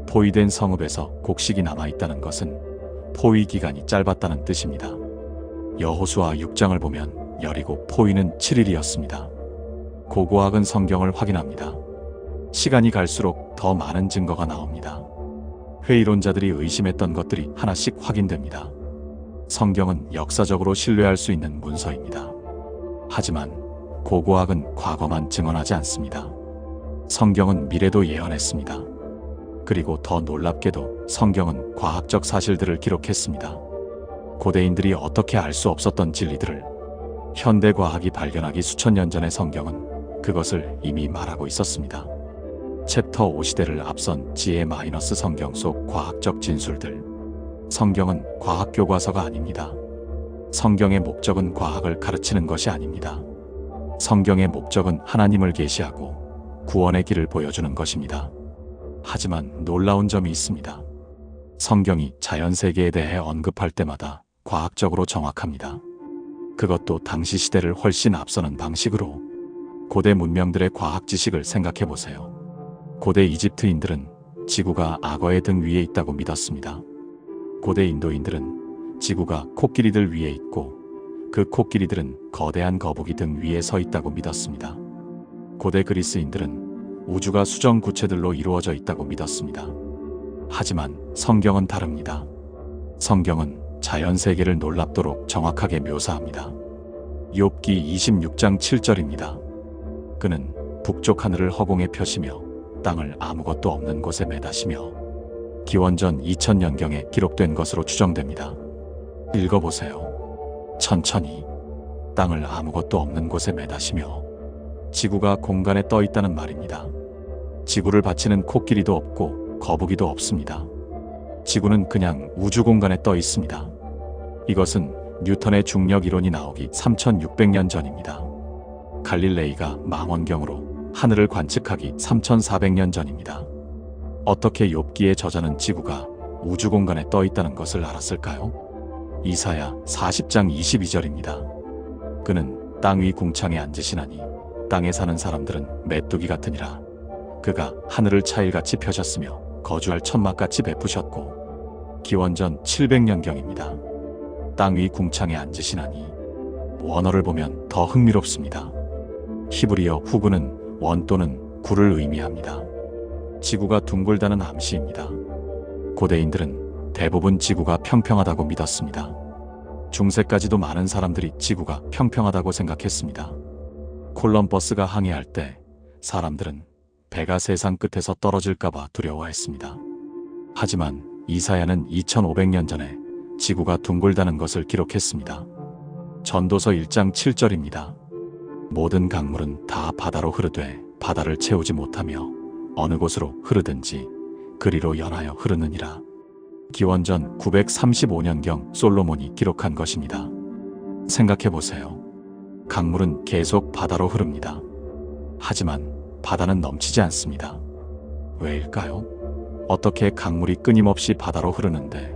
포위된 성읍에서 곡식이 남아있다는 것은 포위 기간이 짧았다는 뜻입니다. 여호수아 6장을 보면 열이고 포위는 7일이었습니다. 고고학은 성경을 확인합니다. 시간이 갈수록 더 많은 증거가 나옵니다. 회의론자들이 의심했던 것들이 하나씩 확인됩니다. 성경은 역사적으로 신뢰할 수 있는 문서입니다. 하지만 고고학은 과거만 증언하지 않습니다. 성경은 미래도 예언했습니다. 그리고 더 놀랍게도 성경은 과학적 사실들을 기록했습니다. 고대인들이 어떻게 알 수 없었던 진리들을 현대 과학이 발견하기 수천 년 전의 성경은 그것을 이미 말하고 있었습니다. 챕터 5시대를 앞선 GA- 성경 속 과학적 진술들. 성경은 과학 교과서가 아닙니다. 성경의 목적은 과학을 가르치는 것이 아닙니다. 성경의 목적은 하나님을 계시하고 구원의 길을 보여주는 것입니다. 하지만 놀라운 점이 있습니다. 성경이 자연세계에 대해 언급할 때마다 과학적으로 정확합니다. 그것도 당시 시대를 훨씬 앞서는 방식으로. 고대 문명들의 과학 지식을 생각해 보세요. 고대 이집트인들은 지구가 악어의 등 위에 있다고 믿었습니다. 고대 인도인들은 지구가 코끼리들 위에 있고 그 코끼리들은 거대한 거북이 등 위에 서 있다고 믿었습니다. 고대 그리스인들은 우주가 수정 구체들로 이루어져 있다고 믿었습니다. 하지만 성경은 다릅니다. 성경은 자연 세계를 놀랍도록 정확하게 묘사합니다. 욥기 26장 7절입니다. 그는 북쪽 하늘을 허공에 펴시며 땅을 아무것도 없는 곳에 매다시며 기원전 2000년경에 기록된 것으로 추정됩니다. 읽어보세요. 천천히 땅을 아무것도 없는 곳에 매다시며 지구가 공간에 떠 있다는 말입니다. 지구를 바치는 코끼리도 없고 거북이도 없습니다. 지구는 그냥 우주 공간에 떠 있습니다. 이것은 뉴턴의 중력 이론이 나오기 3600년 전입니다. 갈릴레이가 망원경으로 하늘을 관측하기 3400년 전입니다. 어떻게 욥기의 저자는 지구가 우주 공간에 떠 있다는 것을 알았을까요? 이사야 40장 22절입니다. 그는 땅 위 궁창에 앉으시나니 땅에 사는 사람들은 메뚜기 같으니라. 그가 하늘을 차일같이 펴셨으며 거주할 천막같이 베푸셨고 기원전 700년경입니다. 땅 위 궁창에 앉으시나니 원어를 보면 더 흥미롭습니다. 히브리어 후구는 원 또는 구를 의미합니다. 지구가 둥글다는 암시입니다. 고대인들은 대부분 지구가 평평하다고 믿었습니다. 중세까지도 많은 사람들이 지구가 평평하다고 생각했습니다. 콜럼버스가 항해할 때 사람들은 배가 세상 끝에서 떨어질까봐 두려워했습니다. 하지만 이사야는 2500년 전에 지구가 둥글다는 것을 기록했습니다. 전도서 1장 7절입니다. 모든 강물은 다 바다로 흐르되 바다를 채우지 못하며 어느 곳으로 흐르든지 그리로 연하여 흐르느니라. 기원전 935년경 솔로몬이 기록한 것입니다. 생각해보세요. 강물은 계속 바다로 흐릅니다. 하지만 바다는 넘치지 않습니다. 왜일까요? 어떻게 강물이 끊임없이 바다로 흐르는데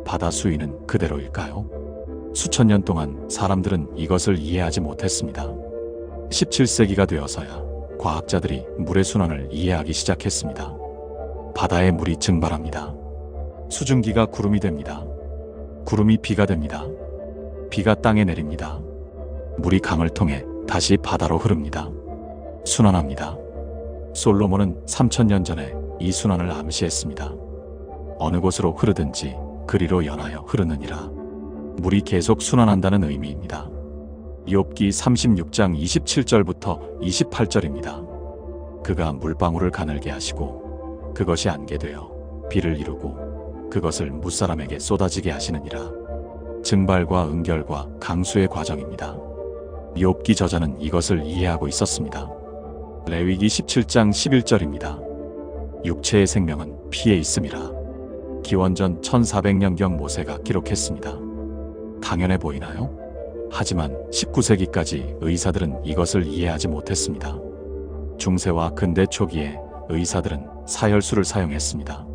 바다 수위는 그대로일까요? 수천 년 동안 사람들은 이것을 이해하지 못했습니다. 17세기가 되어서야 과학자들이 물의 순환을 이해하기 시작했습니다. 바다에 물이 증발합니다. 수증기가 구름이 됩니다. 구름이 비가 됩니다. 비가 땅에 내립니다. 물이 강을 통해 다시 바다로 흐릅니다. 순환합니다. 솔로몬은 3000년 전에 이 순환을 암시했습니다. 어느 곳으로 흐르든지 그리로 연하여 흐르느니라. 물이 계속 순환한다는 의미입니다. 욥기 36장 27절부터 28절입니다. 그가 물방울을 가늘게 하시고 그것이 안게 되어 비를 이루고 그것을 무사람에게 쏟아지게 하시느니라. 증발과 응결과 강수의 과정입니다. 욥기 저자는 이것을 이해하고 있었습니다. 레위기 17장 11절입니다. 육체의 생명은 피에 있음이라. 기원전 1400년경 모세가 기록했습니다. 당연해 보이나요? 하지만 19세기까지 의사들은 이것을 이해하지 못했습니다. 중세와 근대 초기에 의사들은 사혈수를 사용했습니다.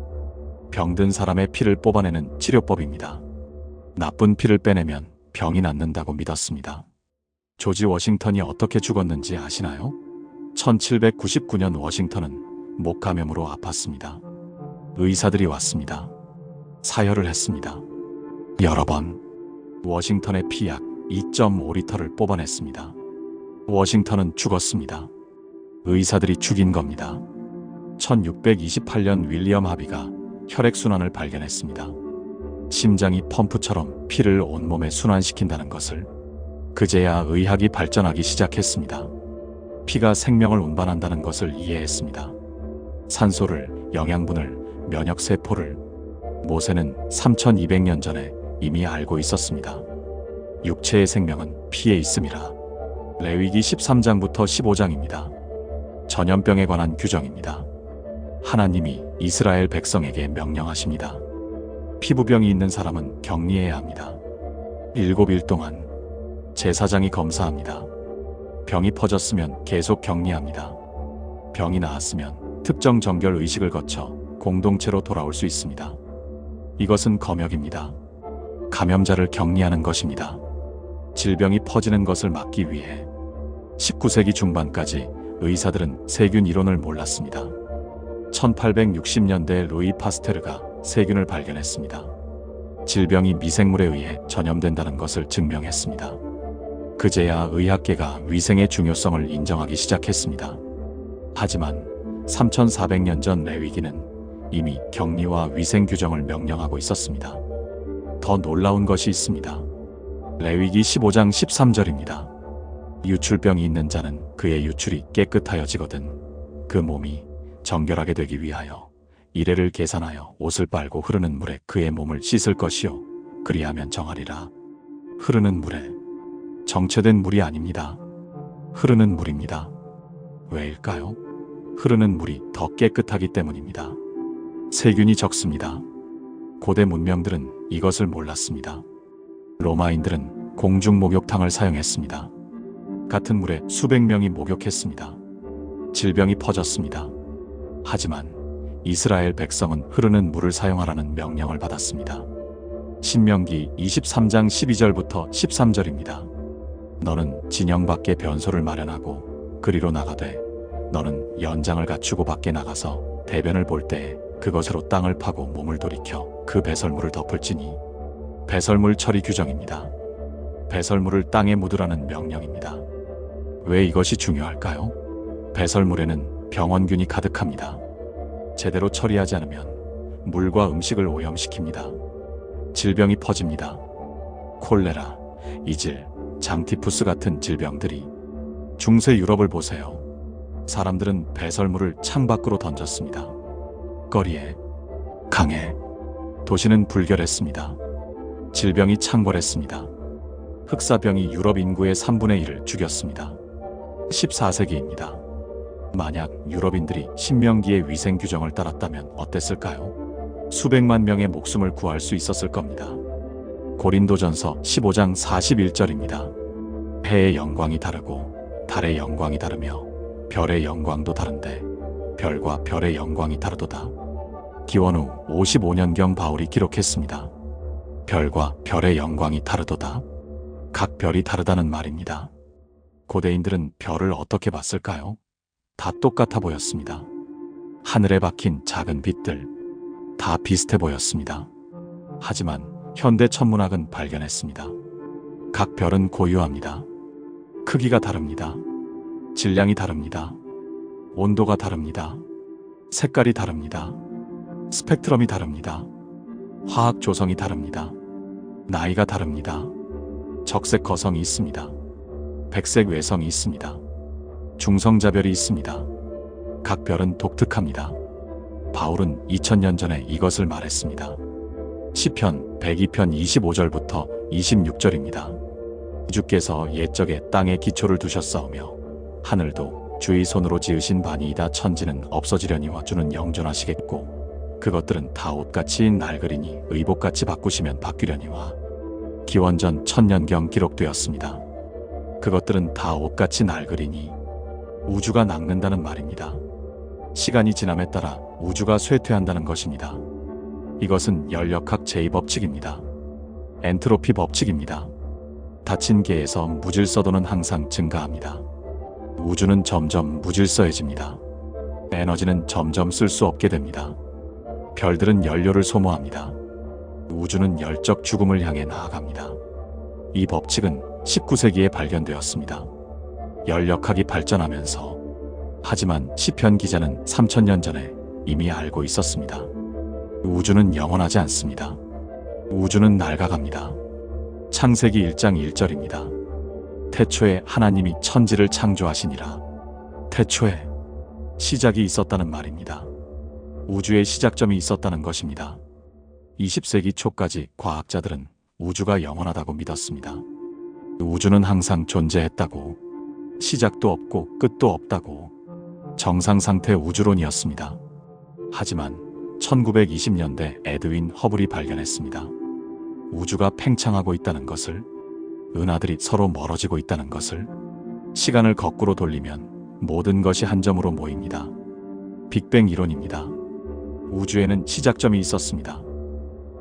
병든 사람의 피를 뽑아내는 치료법입니다. 나쁜 피를 빼내면 병이 낫는다고 믿었습니다. 조지 워싱턴이 어떻게 죽었는지 아시나요? 1799년 워싱턴은 목 감염으로 아팠습니다. 의사들이 왔습니다. 사혈을 했습니다. 여러 번. 워싱턴의 피 약 2.5리터를 뽑아냈습니다. 워싱턴은 죽었습니다. 의사들이 죽인 겁니다. 1628년 윌리엄 하비가 혈액순환을 발견했습니다. 심장이 펌프처럼 피를 온몸에 순환시킨다는 것을. 그제야 의학이 발전하기 시작했습니다. 피가 생명을 운반한다는 것을 이해했습니다. 산소를, 영양분을, 면역세포를 모세는 3200년 전에 이미 알고 있었습니다. 육체의 생명은 피에 있음이라. 레위기 13장부터 15장입니다. 전염병에 관한 규정입니다. 하나님이 이스라엘 백성에게 명령하십니다. 피부병이 있는 사람은 격리해야 합니다. 7일 동안 제사장이 검사합니다. 병이 퍼졌으면 계속 격리합니다. 병이 나았으면 특정 정결 의식을 거쳐 공동체로 돌아올 수 있습니다. 이것은 검역입니다. 감염자를 격리하는 것입니다. 질병이 퍼지는 것을 막기 위해 19세기 중반까지 의사들은 세균 이론을 몰랐습니다. 1860년대 루이 파스테르가 세균을 발견했습니다. 질병이 미생물에 의해 전염된다는 것을 증명했습니다. 그제야 의학계가 위생의 중요성을 인정하기 시작했습니다. 하지만 3400년 전 레위기는 이미 격리와 위생 규정을 명령하고 있었습니다. 더 놀라운 것이 있습니다. 레위기 15장 13절입니다. 유출병이 있는 자는 그의 유출이 깨끗하여지거든 그 몸이 정결하게 되기 위하여 이레를 계산하여 옷을 빨고 흐르는 물에 그의 몸을 씻을 것이요 그리하면 정하리라. 흐르는 물에 정체된 물이 아닙니다. 흐르는 물입니다. 왜일까요? 흐르는 물이 더 깨끗하기 때문입니다. 세균이 적습니다. 고대 문명들은 이것을 몰랐습니다. 로마인들은 공중 목욕탕을 사용했습니다. 같은 물에 수백 명이 목욕했습니다. 질병이 퍼졌습니다. 하지만 이스라엘 백성은 흐르는 물을 사용하라는 명령을 받았습니다. 신명기 23장 12절부터 13절입니다. 너는 진영 밖에 변소를 마련하고 그리로 나가되 너는 연장을 갖추고 밖에 나가서 대변을 볼 때에 그것으로 땅을 파고 몸을 돌이켜 그 배설물을 덮을지니. 배설물 처리 규정입니다. 배설물을 땅에 묻으라는 명령입니다. 왜 이것이 중요할까요? 배설물에는 병원균이 가득합니다. 제대로 처리하지 않으면 물과 음식을 오염시킵니다. 질병이 퍼집니다. 콜레라, 이질, 장티푸스 같은 질병들이. 중세 유럽을 보세요. 사람들은 배설물을 창밖으로 던졌습니다. 거리에, 강에, 도시는 불결했습니다. 질병이 창궐했습니다. 흑사병이 유럽 인구의 3분의 1을 죽였습니다. 14세기입니다. 만약 유럽인들이 신명기의 위생 규정을 따랐다면 어땠을까요? 수백만 명의 목숨을 구할 수 있었을 겁니다. 고린도전서 15장 41절입니다. 해의 영광이 다르고 달의 영광이 다르며 별의 영광도 다른데 별과 별의 영광이 다르도다. 기원 후 55년경 바울이 기록했습니다. 별과 별의 영광이 다르도다. 각 별이 다르다는 말입니다. 고대인들은 별을 어떻게 봤을까요? 다 똑같아 보였습니다. 하늘에 박힌 작은 빛들, 다 비슷해 보였습니다. 하지만 현대 천문학은 발견했습니다. 각 별은 고유합니다. 크기가 다릅니다. 질량이 다릅니다. 온도가 다릅니다. 색깔이 다릅니다. 스펙트럼이 다릅니다. 화학 조성이 다릅니다. 나이가 다릅니다. 적색 거성이 있습니다. 백색 외성이 있습니다. 중성자별이 있습니다. 각 별은 독특합니다. 바울은 2000년 전에 이것을 말했습니다. 시편 102편 25절부터 26절입니다. 주께서 옛적에 땅에 기초를 두셨사오며 하늘도 주의 손으로 지으신 바니이다. 천지는 없어지려니와 주는 영존하시겠고 그것들은 다 옷같이 낡으리니 의복같이 바꾸시면 바뀌려니와. 기원전 1000년경 기록되었습니다. 그것들은 다 옷같이 낡으리니 우주가 낡는다는 말입니다. 시간이 지남에 따라 우주가 쇠퇴한다는 것입니다. 이것은 연력학 제2법칙입니다. 엔트로피 법칙입니다. 닫힌 계에서 무질서도는 항상 증가합니다. 우주는 점점 무질서해집니다. 에너지는 점점 쓸 수 없게 됩니다. 별들은 연료를 소모합니다. 우주는 열적 죽음을 향해 나아갑니다. 이 법칙은 19세기에 발견되었습니다. 연력학이 발전하면서 하지만 시편 기자는 3000년 전에 이미 알고 있었습니다. 우주는 영원하지 않습니다. 우주는 낡아갑니다. 창세기 1장 1절입니다. 태초에 하나님이 천지를 창조하시니라. 태초에 시작이 있었다는 말입니다. 우주의 시작점이 있었다는 것입니다. 20세기 초까지 과학자들은 우주가 영원하다고 믿었습니다. 우주는 항상 존재했다고, 시작도 없고 끝도 없다고, 정상상태 우주론이었습니다. 하지만 1920년대 에드윈 허블이 발견했습니다. 우주가 팽창하고 있다는 것을, 은하들이 서로 멀어지고 있다는 것을, 시간을 거꾸로 돌리면 모든 것이 한 점으로 모입니다. 빅뱅 이론입니다. 우주에는 시작점이 있었습니다.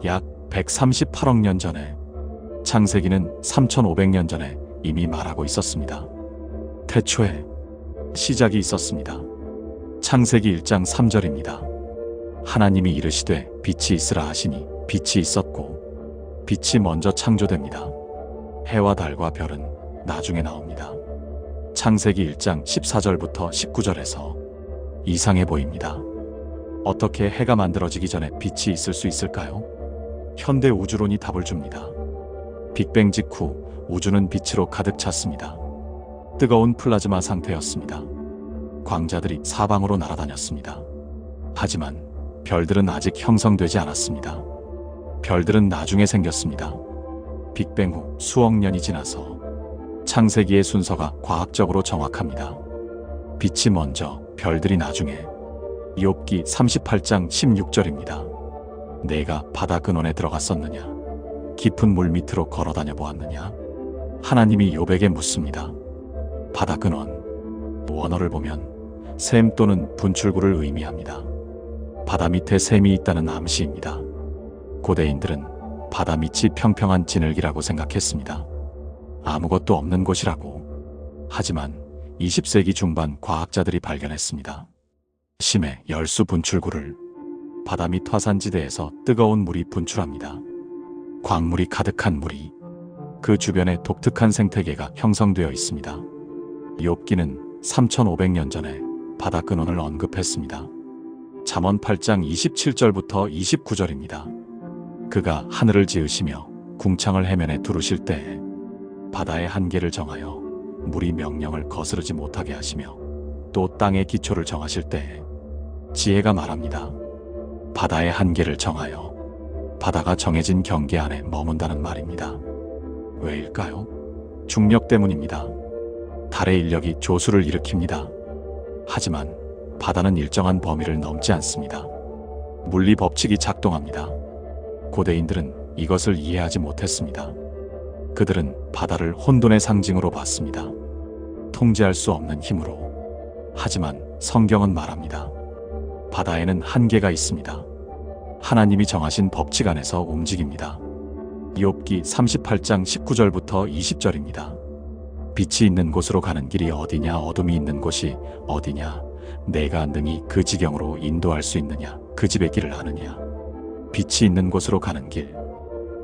약 138억 년 전에, 창세기는 3500년 전에 이미 말하고 있었습니다. 태초에 시작이 있었습니다. 창세기 1장 3절입니다. 하나님이 이르시되 빛이 있으라 하시니 빛이 있었고 빛이 먼저 창조됩니다. 해와 달과 별은 나중에 나옵니다. 창세기 1장 14절부터 19절에서 이상해 보입니다. 어떻게 해가 만들어지기 전에 빛이 있을 수 있을까요? 현대 우주론이 답을 줍니다. 빅뱅 직후 우주는 빛으로 가득 찼습니다. 뜨거운 플라즈마 상태였습니다. 광자들이 사방으로 날아다녔습니다. 하지만 별들은 아직 형성되지 않았습니다. 별들은 나중에 생겼습니다. 빅뱅 후 수억 년이 지나서 창세기의 순서가 과학적으로 정확합니다. 빛이 먼저, 별들이 나중에. 욥기 38장 16절입니다. 내가 바다 근원에 들어갔었느냐? 깊은 물 밑으로 걸어다녀 보았느냐? 하나님이 욥에게 묻습니다. 바다 근원, 원어를 보면 샘 또는 분출구를 의미합니다. 바다 밑에 샘이 있다는 암시입니다. 고대인들은 바다 밑이 평평한 진흙이라고 생각했습니다. 아무것도 없는 곳이라고. 하지만 20세기 중반 과학자들이 발견했습니다. 심해 열수 분출구를. 바다 밑 화산지대에서 뜨거운 물이 분출합니다. 광물이 가득한 물이. 그 주변에 독특한 생태계가 형성되어 있습니다. 욥기는 3500년 전에 바다 근원을 언급했습니다. 잠언 8장 27절부터 29절입니다. 그가 하늘을 지으시며 궁창을 해면에 두르실 때에 바다의 한계를 정하여 물이 명령을 거스르지 못하게 하시며 또 땅의 기초를 정하실 때에 지혜가 말합니다. 바다의 한계를 정하여 바다가 정해진 경계 안에 머문다는 말입니다. 왜일까요? 중력 때문입니다. 달의 인력이 조수를 일으킵니다. 하지만 바다는 일정한 범위를 넘지 않습니다. 물리 법칙이 작동합니다. 고대인들은 이것을 이해하지 못했습니다. 그들은 바다를 혼돈의 상징으로 봤습니다. 통제할 수 없는 힘으로. 하지만 성경은 말합니다. 바다에는 한계가 있습니다. 하나님이 정하신 법칙 안에서 움직입니다. 욥기 38장 19절부터 20절입니다. 빛이 있는 곳으로 가는 길이 어디냐? 어둠이 있는 곳이 어디냐? 내가 능히 그 지경으로 인도할 수 있느냐? 그 집의 길을 아느냐? 빛이 있는 곳으로 가는 길.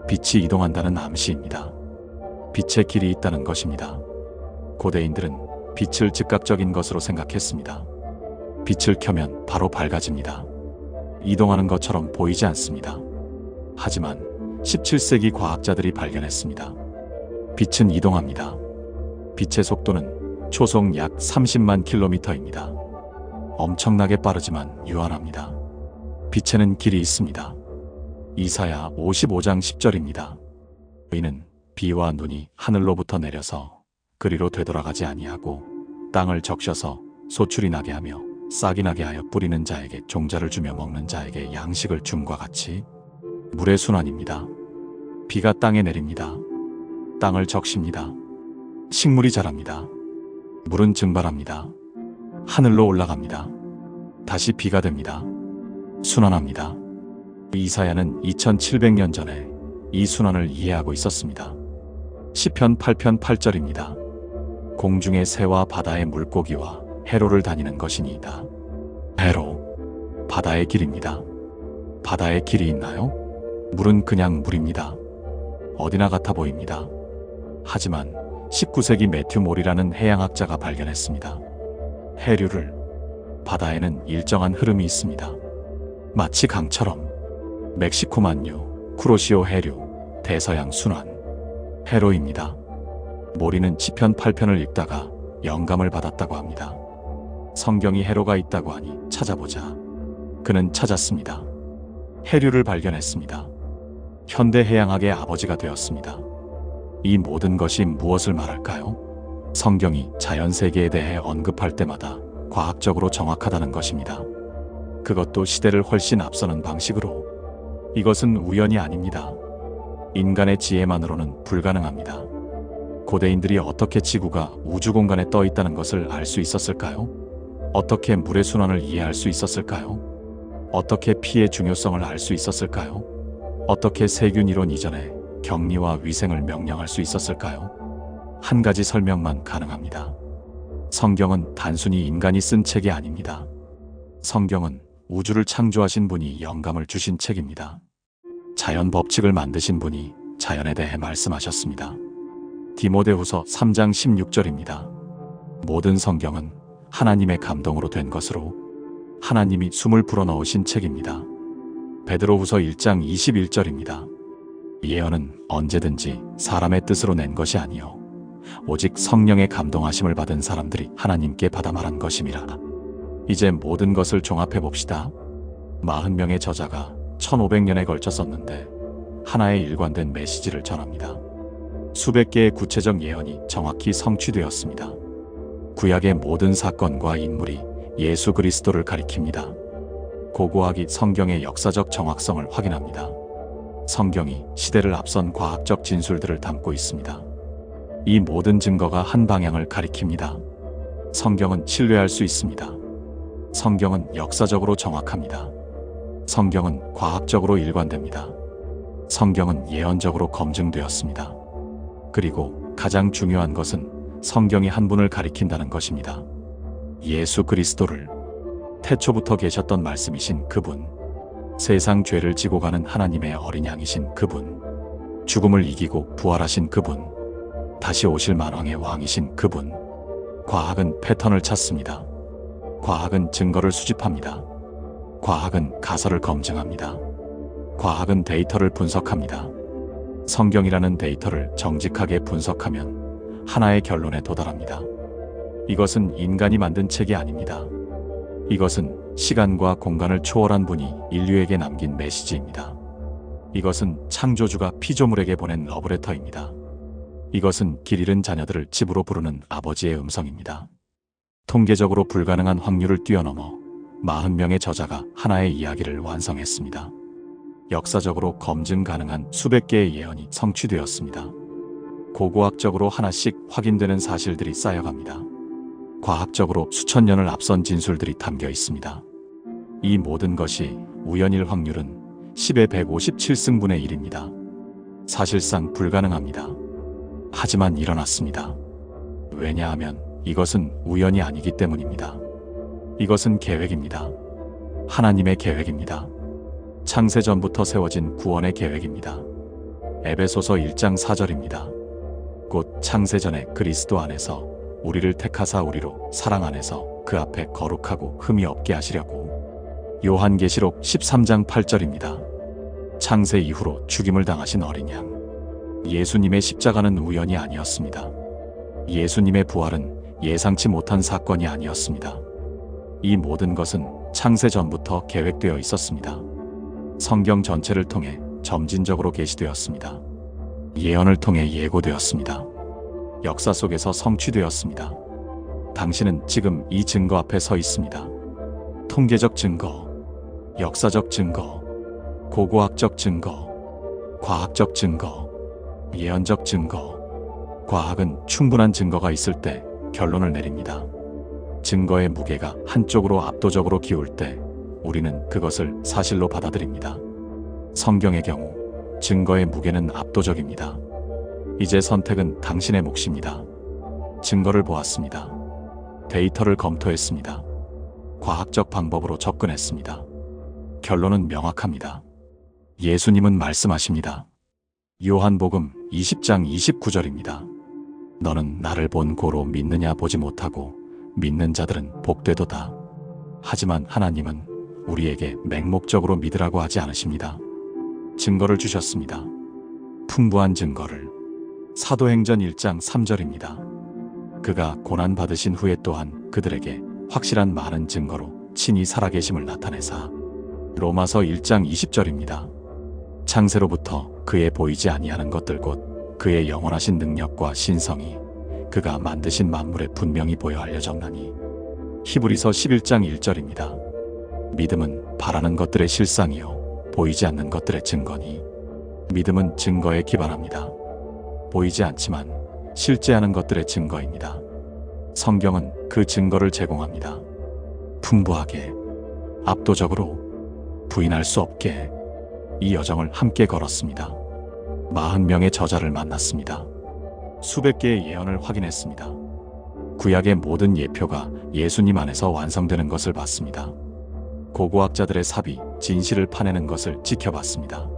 빛이 이동한다는 암시입니다. 빛의 길이 있다는 것입니다. 고대인들은 빛을 즉각적인 것으로 생각했습니다. 빛을 켜면 바로 밝아집니다. 이동하는 것처럼 보이지 않습니다. 하지만 17세기 과학자들이 발견했습니다. 빛은 이동합니다. 빛의 속도는 초속 약 30만 킬로미터입니다. 엄청나게 빠르지만 유한합니다. 빛에는 길이 있습니다. 이사야 55장 10절입니다. 이는 비와 눈이 하늘로부터 내려서 그리로 되돌아가지 아니하고 땅을 적셔서 소출이 나게 하며 싹이 나게 하여 뿌리는 자에게 종자를 주며 먹는 자에게 양식을 줌과 같이. 물의 순환입니다. 비가 땅에 내립니다. 땅을 적십니다. 식물이 자랍니다. 물은 증발합니다. 하늘로 올라갑니다. 다시 비가 됩니다. 순환합니다. 이사야는 2700년 전에 이 순환을 이해하고 있었습니다. 시편 8편 8절입니다. 공중의 새와 바다의 물고기와 해로를 다니는 것이니이다. 해로, 바다의 길입니다. 바다에 길이 있나요? 물은 그냥 물입니다. 어디나 같아 보입니다. 하지만 19세기 매튜 몰이라는 해양학자가 발견했습니다. 해류를, 바다에는 일정한 흐름이 있습니다. 마치 강처럼. 멕시코 만류, 쿠로시오 해류, 대서양 순환, 해로입니다. 몰이는 시편 8편을 읽다가 영감을 받았다고 합니다. 성경이 해로가 있다고 하니 찾아보자. 그는 찾았습니다. 해류를 발견했습니다. 현대 해양학의 아버지가 되었습니다. 이 모든 것이 무엇을 말할까요? 성경이 자연세계에 대해 언급할 때마다 과학적으로 정확하다는 것입니다. 그것도 시대를 훨씬 앞서는 방식으로. 이것은 우연이 아닙니다. 인간의 지혜만으로는 불가능합니다. 고대인들이 어떻게 지구가 우주 공간에 떠 있다는 것을 알 수 있었을까요? 어떻게 물의 순환을 이해할 수 있었을까요? 어떻게 피의 중요성을 알 수 있었을까요? 어떻게 세균 이론 이전에 격리와 위생을 명령할 수 있었을까요? 한 가지 설명만 가능합니다. 성경은 단순히 인간이 쓴 책이 아닙니다. 성경은 우주를 창조하신 분이 영감을 주신 책입니다. 자연 법칙을 만드신 분이 자연에 대해 말씀하셨습니다. 디모데후서 3장 16절입니다. 모든 성경은 하나님의 감동으로 된 것으로 하나님이 숨을 불어넣으신 책입니다. 베드로후서 1장 21절입니다. 예언은 언제든지 사람의 뜻으로 낸 것이 아니요 오직 성령의 감동하심을 받은 사람들이 하나님께 받아 말한 것임이라. 이제 모든 것을 종합해 봅시다. 40명의 저자가 1500년에 걸쳐 썼는데 하나의 일관된 메시지를 전합니다. 수백 개의 구체적 예언이 정확히 성취되었습니다. 구약의 모든 사건과 인물이 예수 그리스도를 가리킵니다. 고고학이 성경의 역사적 정확성을 확인합니다. 성경이 시대를 앞선 과학적 진술들을 담고 있습니다. 이 모든 증거가 한 방향을 가리킵니다. 성경은 신뢰할 수 있습니다. 성경은 역사적으로 정확합니다. 성경은 과학적으로 일관됩니다. 성경은 예언적으로 검증되었습니다. 그리고 가장 중요한 것은 성경이 한 분을 가리킨다는 것입니다. 예수 그리스도를. 태초부터 계셨던 말씀이신 그분. 세상 죄를 지고 가는 하나님의 어린 양이신 그분. 죽음을 이기고 부활하신 그분. 다시 오실 만왕의 왕이신 그분. 과학은 패턴을 찾습니다. 과학은 증거를 수집합니다. 과학은 가설을 검증합니다. 과학은 데이터를 분석합니다. 성경이라는 데이터를 정직하게 분석하면 하나의 결론에 도달합니다. 이것은 인간이 만든 책이 아닙니다. 이것은 시간과 공간을 초월한 분이 인류에게 남긴 메시지입니다. 이것은 창조주가 피조물에게 보낸 러브레터입니다. 이것은 길 잃은 자녀들을 집으로 부르는 아버지의 음성입니다. 통계적으로 불가능한 확률을 뛰어넘어 40명의 저자가 하나의 이야기를 완성했습니다. 역사적으로 검증 가능한 수백 개의 예언이 성취되었습니다. 고고학적으로 하나씩 확인되는 사실들이 쌓여갑니다. 과학적으로 수천 년을 앞선 진술들이 담겨 있습니다. 이 모든 것이 우연일 확률은 10의 157승분의 1입니다. 사실상 불가능합니다. 하지만 일어났습니다. 왜냐하면 이것은 우연이 아니기 때문입니다. 이것은 계획입니다. 하나님의 계획입니다. 창세전부터 세워진 구원의 계획입니다. 에베소서 1장 4절입니다. 곧 창세전에 그리스도 안에서 우리를 택하사 우리로 사랑 안에서 그 앞에 거룩하고 흠이 없게 하시려고. 요한계시록 13장 8절입니다. 창세 이후로 죽임을 당하신 어린 양. 예수님의 십자가는 우연이 아니었습니다. 예수님의 부활은 예상치 못한 사건이 아니었습니다. 이 모든 것은 창세 전부터 계획되어 있었습니다. 성경 전체를 통해 점진적으로 계시되었습니다. 예언을 통해 예고되었습니다. 역사 속에서 성취되었습니다. 당신은 지금 이 증거 앞에 서 있습니다. 통계적 증거, 역사적 증거, 고고학적 증거, 과학적 증거, 예언적 증거. 과학은 충분한 증거가 있을 때 결론을 내립니다. 증거의 무게가 한쪽으로 압도적으로 기울 때 우리는 그것을 사실로 받아들입니다. 성경의 경우 증거의 무게는 압도적입니다. 이제 선택은 당신의 몫입니다. 증거를 보았습니다. 데이터를 검토했습니다. 과학적 방법으로 접근했습니다. 결론은 명확합니다. 예수님은 말씀하십니다. 요한복음 20장 29절입니다. 너는 나를 본 고로 믿느냐 보지 못하고 믿는 자들은 복되도다. 하지만 하나님은 우리에게 맹목적으로 믿으라고 하지 않으십니다. 증거를 주셨습니다. 풍부한 증거를. 사도행전 1장 3절입니다. 그가 고난받으신 후에 또한 그들에게 확실한 많은 증거로 친히 살아계심을 나타내사. 로마서 1장 20절입니다. 창세로부터 그의 보이지 아니하는 것들 곧 그의 영원하신 능력과 신성이 그가 만드신 만물에 분명히 보여 알려졌나니. 히브리서 11장 1절입니다. 믿음은 바라는 것들의 실상이요 보이지 않는 것들의 증거니. 믿음은 증거에 기반합니다. 보이지 않지만 실제하는 것들의 증거입니다. 성경은 그 증거를 제공합니다. 풍부하게, 압도적으로, 부인할 수 없게 이 여정을 함께 걸었습니다. 40명의 저자를 만났습니다. 수백 개의 예언을 확인했습니다. 구약의 모든 예표가 예수님 안에서 완성되는 것을 봤습니다. 고고학자들의 삽이 진실을 파내는 것을 지켜봤습니다.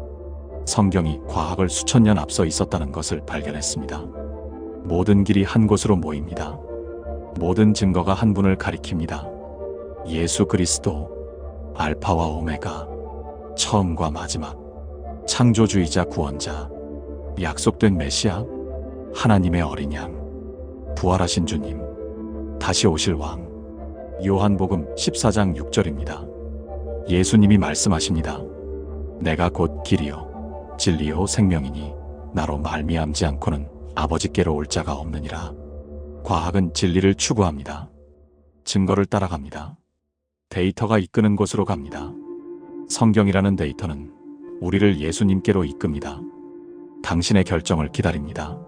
성경이 과학을 수천 년 앞서 있었다는 것을 발견했습니다. 모든 길이 한 곳으로 모입니다. 모든 증거가 한 분을 가리킵니다. 예수 그리스도, 알파와 오메가, 처음과 마지막, 창조주이자 구원자, 약속된 메시아, 하나님의 어린 양, 부활하신 주님, 다시 오실 왕. 요한복음 14장 6절입니다. 예수님이 말씀하십니다. 내가 곧 길이요 진리요 생명이니 나로 말미암지 않고는 아버지께로 올 자가 없느니라. 과학은 진리를 추구합니다. 증거를 따라갑니다. 데이터가 이끄는 곳으로 갑니다. 성경이라는 데이터는 우리를 예수님께로 이끕니다. 당신의 결정을 기다립니다.